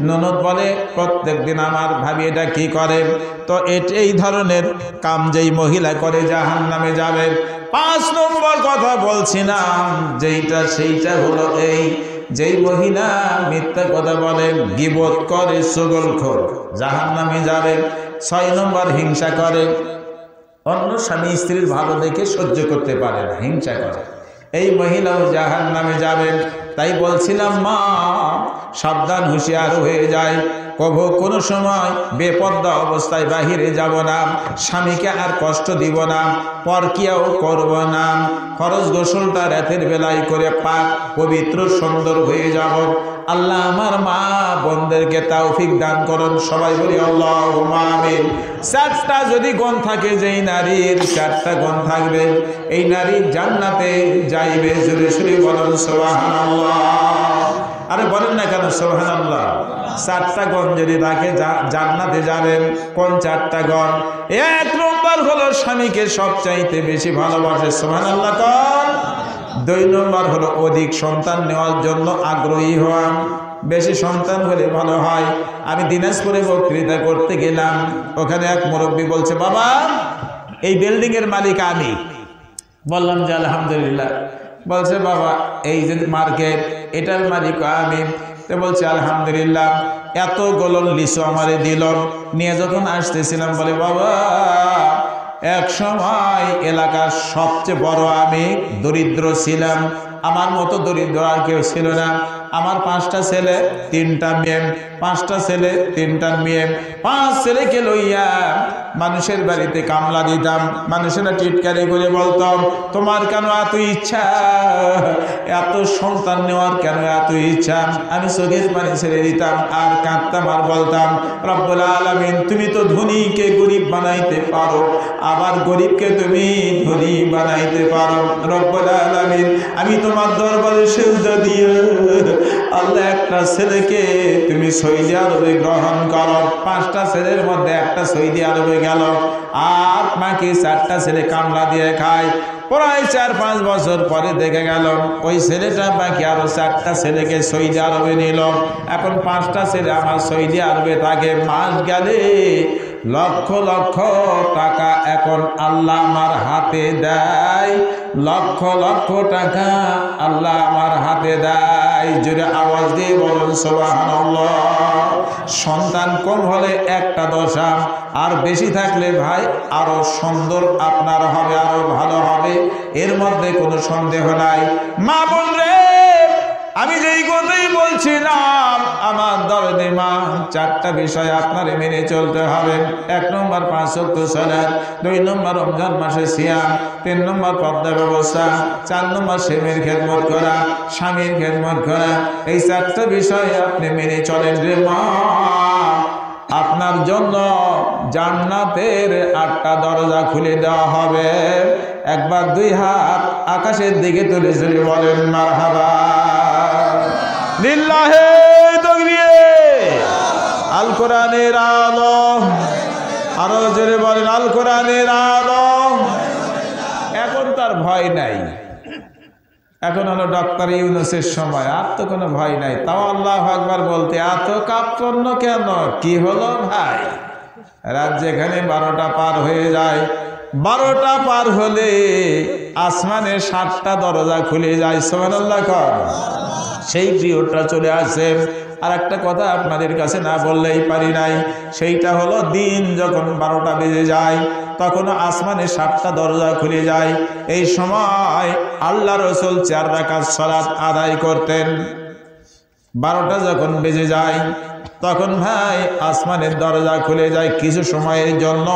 ননদ বলে প্রত্যেক দিন আমার ভাবি এটা কি করে, তো এই ধরনের কাম যেই মহিলা করে জাহান্নামে যাবে। 5 নম্বর কথা বলছিলাম যেইটা, সেইটা হলো এই, যেই মহিলা মিথ্যা কথা বলে, গীবত করে, চুগলখোর, জাহান্নামে যাবে। 6 নম্বর হিংসা করে, অন্য স্বামী স্ত্রীর ভালো দেখে সহ্য করতে পারে না, হিংসা করে। এই মহিলাও জাহান্নামে যাবেন। তাই বলছিলাম মা, সাবধান, হুঁশিয়ার হয়ে যায়, কবু কোনো সময় বেপর্দা অবস্থায় বাহিরে যাব না, স্বামীকে আর কষ্ট দিব না, পরকিয়াও করব না, ফরজ গোসলটা রাতের বেলায় করে পাক পবিত্র সুন্দর হয়ে যাব। আল্লাহ আমার মা বোনদেরকে তৌফিক দান করুন, সবাই বলি আল্লাহুম্মা আমিন। চারটা যদি গুণ থাকে, যেই নারীর চারটা গুণ থাকবে, এই নারী জান্নাতে যাইবে। জোরে জোরে বলুন সুবহানাল্লাহ। আরে বলেন না কেন সুবহানাল্লাহ। চারটা গুণ যদি থাকে জান্নাতে যাবেন। কোন চারটা গুণ? এক নম্বর হলো স্বামীকে সবচাইতে বেশি ভালোবাসে, সুবহানাল্লাহ কর। দুই নম্বর হলো অধিক সন্তান নেওয়ার জন্য আগ্রহী হওয়া, বেশি সন্তান হলে ভালো হয়। আমি দিনাজপুরে বক্তৃতা করতে গেলাম, ওখানে এক মুরব্বী বলছে, বাবা এই বিল্ডিং এর মালিক আমি। বললাম যে আলহামদুলিল্লাহ। বলছে বাবা এই যে মার্কেট, এটার মালিক আমি। তো বলছে আলহামদুলিল্লাহ। এত গোলন লিচু আমারে দিল, নিয়ে যখন আসতেছিলাম বলে, বাবা এক সময় এলাকার সবচেয়ে বড় আমি দরিদ্র ছিলাম, আমার মতো দরিদ্র আর কেউ ছিল না। আমার 5টা ছেলে 3টা মেয়ে, 5টা ছেলে 3টা মেয়ে, 5 ছেলেকে লইয়া মানুষের বাড়িতে কামলা দিতাম। মানুষেরা টিটকারি করে বলতাম, তোমার কেন এত ইচ্ছা, এত সন্তান নেওয়ার কেন এত ইচ্ছা? আমি চোখের পানি ছেড়ে দিতাম আর কাঁদতাম আর বলতাম, রব্বুল আলামিন তুমি তো ধনীকে গরিব বানাইতে পারো, আবার গরিবকে তুমি ধনী বানাইতে পারো। রব্বুল আলামিন আমি তোমার দরবারে সিজদা দিয়ে আল্লাহ একটা ছেলেকে তুমি সৌদি আরবে গ্রহণ করো। 5টা ছেলের মধ্যে একটা সৌদি আরবে গেল, আর বাকি 4টা ছেলে কামলা দিয়ে খায়। প্রায় 4-5 বছর পরে দেখে গেল ওই ছেলেটা বাকি আরো 4টা ছেলেকে সৌদি আরবে নিল। এখন 5টা ছেলে আমার সৌদি আরবে থাকে। মাস গেলে লক্ষ লক্ষ টাকা এখন আল্লাহ আমার হাতে দেয়, লক্ষ লক্ষ টাকা আল্লাহ আমার হাতে দেয়। জোরে আওয়াজ দিয়ে বলুন সুবহানাল্লাহ। সন্তান কম হলে একটা দশা, আর বেশি থাকলে ভাই আরো সুন্দর আপনার হবে, আরো ভালো হবে, এর মধ্যে কোনো সন্দেহ নাই। মা বোন রে, আমি যেই কথাই বলছিলাম, আমার দরদি মা, 4টা বিষয় আপনারে মেনে চলতে হবে। 1 নম্বর 5 ওয়াক্ত সালাত, 2 নম্বর রমজান মাসে সিয়াম, 3 নম্বর পর্দা ব্যবস্থা, 4 নম্বর স্বামীর খেদমত করা, স্বামীর খেদমত করা। এই 4টা বিষয় আপনি মেনে চলেন রে মা, আপনার জন্য জান্নাতের 8টা দরজা খুলে দেওয়া হবে। একবার 2 হাত আকাশের দিকে তুলে তুলে বলেন মারহাবা লিল্লাহে তাকবীর। আল কোরআনের আলো, আরো জোরে বলেন আল কোরআনের আলো। এখন তার ভয় নাই, এখন হলো ডক্টর ইউনূসের সময়, আর তো কোনো ভয় নাই। তাও আল্লাহু আকবার বলতে এত কাঁপন্ন কেন? কি হলো ভাই? রাত যেখানে 12টা পার হয়ে যায়, 12টা পার হলে আসমানে 7টা দরজা খুলে যায়। সুবহানাল্লাহ কর। সেই পিরিয়ডটা চলে আসে। আর একটা কথা আপনাদের কাছে না বললেই পারি নাই, সেইটা হলো দিন যখন 12টা বেজে যায়, তখন আসমানে 7টা দরজা খুলে যায়। এই সময় আল্লাহ রাসূল 4 রাকাত সালাত আদায় করতেন। 12টা যখন বেজে যায়, তখন ভাই আসমানের দরজা খুলে যায় কিছু সময়ের জন্য।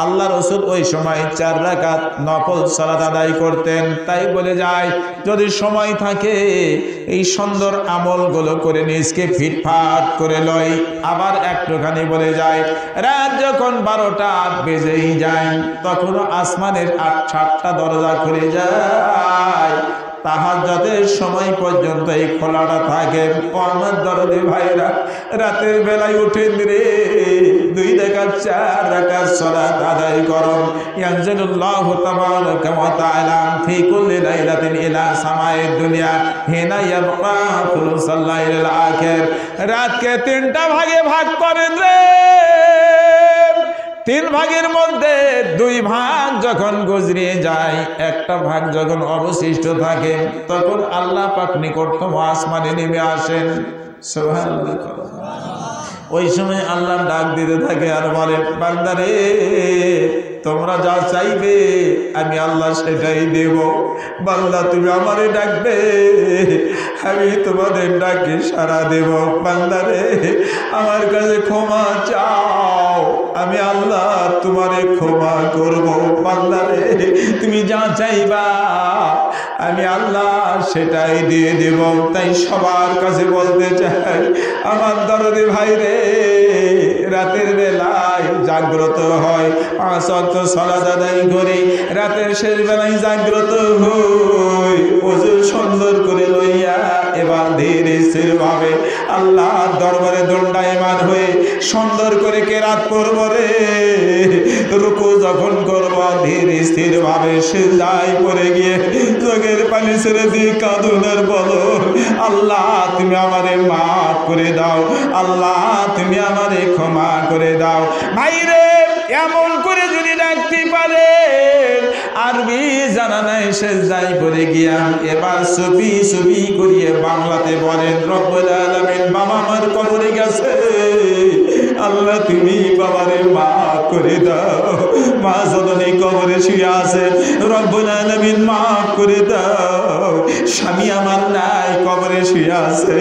আল্লাহ রাসূল ওই সময় 4 রাকাত নফল সালাত আদায় করতেন। তাই বলে যায়, যদি সময় থাকে এই সুন্দর আমলগুলো করে নিজকে ফিটফাট করে লই। আবার একটুখানি বলে যায়, রাত যখন 12টা বেজেই যায়, তখন আসমানের 7টা দরজা খুলে যায়। তাহাজ্জুদের সময় পর্যন্ত এই খোলাটা থাকে। আমার দরদি ভাইরা, রাতের বেলায় উঠেন রে, 2 রাকাত 4 রাকাত সালাত আদায় করুন। ইয়ানজিলুল্লাহু তাবারাকা ওয়া তাআলা ফি কুল্লি লাইলাতিন ইলা সামায়েদ দুনিয়া হিনা ইয়াবকা সুলুসাল লাইলিল আখির। রাতকে 3টা ভাগে ভাগ করেন রে। 3 ভাগের মধ্যে 2 ভাগ যখন গুজরিয়ে যায়, একটা ভাগ যখন অবশিষ্ট থাকে, তখন আল্লাহ পাক নিকটতম আসমানে নেমে আসেন। সুবহানাল্লাহ। ওই সময় আল্লাহ ডাক দিতে থাকে আর বলে, বান্দারে তোমরা যা চাইবে আমি আল্লাহ সেটাই দেব। বান্দা তুমি আমারে ডাকবে, আমি তোমাদের ডাকে সাড়া দেব। বান্দারে আমার কাছে ক্ষমা চাও, আমি আল্লাহ তোমারে ক্ষমা করব। বান্দারে তুমি যা চাইবা আমি আল্লাহ সেটাই দিয়ে দেব। তাই সবার কাছে বলতে চাই, আমার দরদি ভাই রে, রাতের বেলায় জাগ্রত হয়, 5 ওয়াক্ত সালাত আদায় করি, রাতের শেষ বেলায় জাগ্রত হই, ওযু সুন্দর করে লইয়া এবার ধীরে স্থির ভাবে আল্লাহর দরবারে দণ্ডায়মান হয়ে সুন্দর করে কেরাত করব রে। রুকু যখন করব ধীরে স্থির ভাবে সিজদায় পড়ে গিয়ে চোখের পানি ছেড়ে দিয়ে কাঁদুনের বলো, আল্লাহ তুমি আমারে মাফ করে দাও, আল্লাহ তুমি আমারে ক্ষমা করে দাও। ভাইরে এমন করে যদি ডাকতে পারে, আরবি জানা নাই সিজদায় পড়ে গিয়া এবার সুবি সুবি করিয়ে বাংলাতে বলেন, রব্বুল আলামিন বাবা আমার কবরে গেছে, আল্লাহ তুমি বাবারে মাফ করে দাও। মা জননী কবরে শুয়ে আছে, রব্বুল আলামিন মাফ করে দাও। স্বামী আমার নাই কবরে শুয়ে আছে,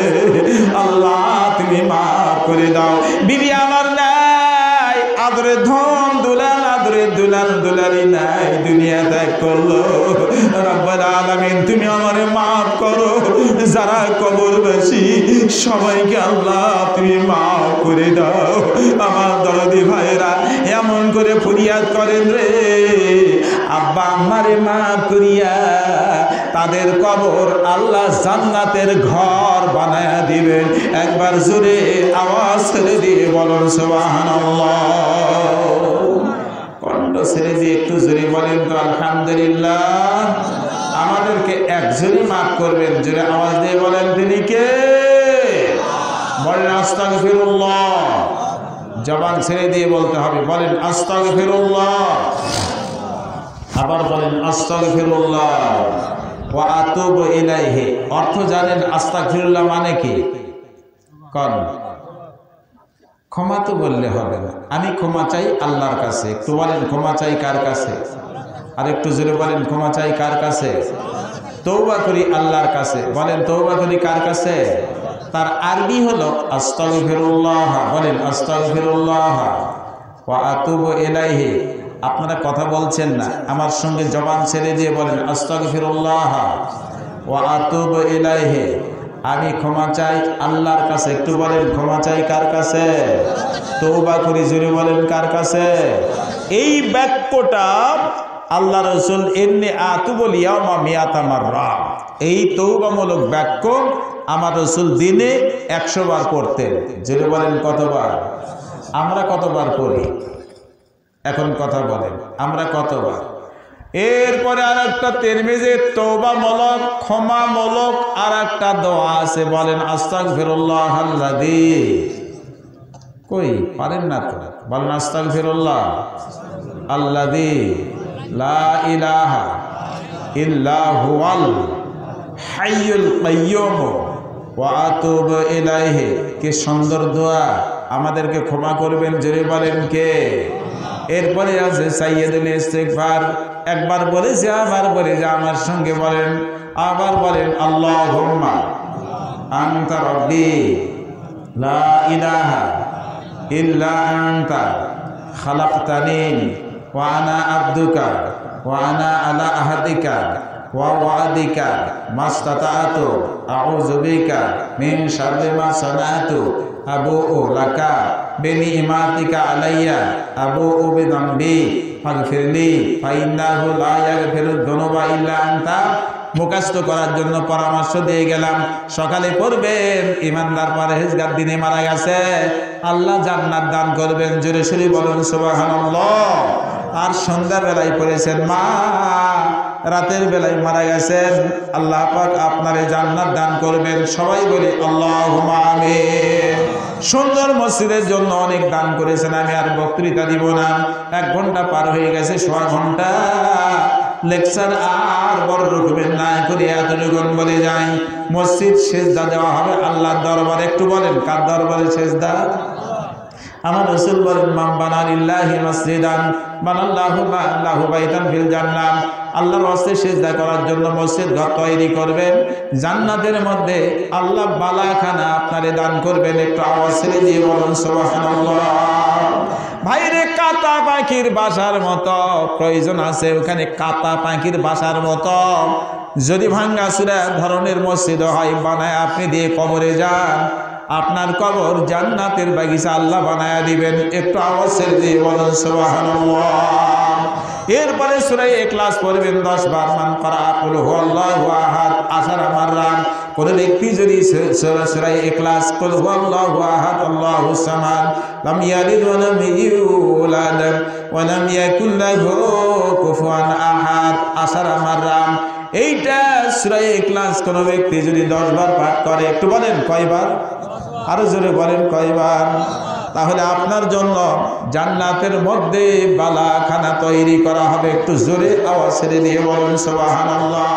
আল্লাহ তুমি মাফ করে দাও। বিবি আমার নাই, আদরে ধন দুলাল, আদরে দুলাল দুলারি নাই, দুনিয়া ত্যাগ করলো, রব্বুল আলামিন তুমি আমারে মাফ করো। যারা কবরবাসী সবাইকে আল্লাহ তুমি মাফ করে দাও। আমার দরদি ভাইরা এমন করে ফরিয়াদ করেন রে, আব্বা আমারে মাফ করিয়া তাদের কবর আল্লাহ জান্নাতের ঘর বানায়া দিবেন। একবার জোরে আওয়াজ ছেড়ে দিয়ে বলুন সুবহানাল্লাহ। কণ্ঠ ছেড়ে দিয়ে একটু জোরে বলেন তো আলহামদুলিল্লাহ। আমাদেরকে একজনই মাফ করবেন, জোরে আওয়াজ দিয়ে বলেন তিনি কে? বলেন আস্তাগফিরুল্লাহ। জবান ছেড়ে দিয়ে বলতে হবে, বলেন আস্তাগফিরুল্লাহ। আবার বলেন আস্তাগফিরুল্লাহ ওয়া আতুবু ইলাইহি। অর্থ জানেন আস্তাগফিরুল্লাহ মানে কি? কোন ক্ষমা তো বললে হবে না, আমি ক্ষমা চাই আল্লাহর কাছে। একটু বলেন ক্ষমা চাই কার কাছে? আর একটু জোরে বলেন ক্ষমা চাই কার কাছে? তওবা করি আল্লাহর কাছে। বলেন তওবা করি কার কাছে? তার আরবি হলো আস্তাগফিরুল্লাহ। বলেন আস্তাগফিরুল্লাহ ওয়া আতুবু ইলাইহি। আপনারা কথা বলছেন না, আমার সঙ্গে জবান ছেড়ে দিয়ে বলেন আস্তাগফিরুল্লাহ ওয়া আতুবু ইলাইহি। আমি ক্ষমা চাই আল্লাহর কাছে। একটু বলেন ক্ষমা চাই কার কাছে? তওবা করি, জোরে বলেন কার কাছে? এই বাক্যটা আল্লাহ রাসূল ইন্নী আতুবুল ইয়াওমা মিয়াতা মাররা, এই তওবামূলক বাক্য আমার রাসূল দিনে 100 বার পড়তেন। জোরে বলেন কতবার? আমরা কতবার পড়ি? এখন কথা বলেন আমরা কতবার? এরপরে আর একটা তিরমিজির তওবামূলক ক্ষমামূলক আর একটা দোয়া আছে, বলেন আস্তাগফিরুল্লাহাল্লাযী। কই পারেন না তো? বলেন আস্তাগফিরুল্লাহ আল্লাযী লা ইলাহা ইল্লা হুয়াল হাইয়ুল কাইয়্যুম ওয়া আতুবু ইলাইহি। কি সুন্দর দোয়া! আমাদেরকে ক্ষমা করবেন, জোরে বলেন কে? এরপরে আছে সাইয়্যিদুল ইস্তিগফার। একবার বলেছে আবার বলেছে, আমার সঙ্গে বলেন, আবার বলেন আল্লাহুম্মা আনতা রাব্বি লা ইলাহা ইল্লা আনতা খালাকতানি ওয়া আনা আবদুকা ওয়া আনা আলা আহাদিকা ওয়া ওয়াদিকা মাস্তাতাতু আউযু বিকা মিন শাররি মা সানাতু আবুউ লাকা বিনিমাতিকা আলাইয়া আবুউ বিযামবি ফাগফিরলি ফাইন্নাহু লা ইয়াগফিরুয যুনুবা ইল্লা আনতা। মুখস্থ করার জন্য পরামর্শ দিয়ে গেলাম। সকালে পড়বেন, ইমানদার পরহেজগার দিনে মারা গেছে, আল্লাহ জান্নাত দান করবেন, জোরে সোরে বলুন সুবহানাল্লাহ। আর সন্ধ্যার বেলায় পড়েছেন, মা রাতের বেলায় মারা গেছেন, আল্লাহ পাক আপনারে জান্নাত দান করবেন। সবাই বলি আল্লাহুম্মা আমিন। সুন্দর মসজিদের জন্য অনেক দান করেছেন, আমি আর বক্তৃতা দিব না, 1 ঘন্টা পার হয়ে গেছে, 1.5 ঘন্টা লেকচার আর বড় রকমের না করে এতটুকুন বলে যাই। মসজিদ সেজদা দেওয়া হবে আল্লাহর দরবারে। একটু বলেন কার দরবারে সেজদা? আমার রাসূল বলেন মান বানা লিল্লাহি মাসজিদান বানাল্লাহু লাহু বাইতান ফিল জান্নাহ, আল্লাহর ওয়াস্তে সিজদা করার জন্য মসজিদ ঘর তৈরি করবেন, জান্নাতের মধ্যে আল্লাহ বালাখানা আপনারে দান করবেন। একটু আওয়াজ ছেড়ে দিয়ে বলুন সুবহানাল্লাহ। ভাইরে কাতা পাখির বাসার মতো প্রয়োজন আছে, ওখানে কাতা পাখির বাসার মতো যদি ভাঙ্গাচুরা ধরনের মসজিদ হয় বানায় আপনি দিয়ে কবরে যান, আপনার কবর জান্নাতের বাগিচা আল্লাহ বানায়া দিবেন। একটু আওয়াজ ছেড়ে দিয়ে বলুন সুবহানাল্লাহ। এরপরে সূরা ইখলাস পড়বেন 10 বার। মান করা কুল হুয়াল্লাহু আহাদ আশারা মাররান, কোন ব্যক্তি যদি সূরা ইখলাস কুল হুয়াল্লাহু আহাদ আল্লাহুস সামাদ লাম ইয়ালিদ ওয়া লাম ইউলাদ ওয়া লাম ইয়াকুল লাহু কুফুয়ান আহাদ আশারা মাররান, এইটা সূরা ইখলাস কোন ব্যক্তি যদি 10 বার পাঠ করে, একটু বলেন কয়বার, আরো জোরে বলেন কয়বার, তাহলে আপনার জন্য জান্নাতের মধ্যে বালাখানা তৈরি করা হবে। একটু জোরে আওয়াজ ছেড়ে দিয়ে বলুন সুবহানাল্লাহ।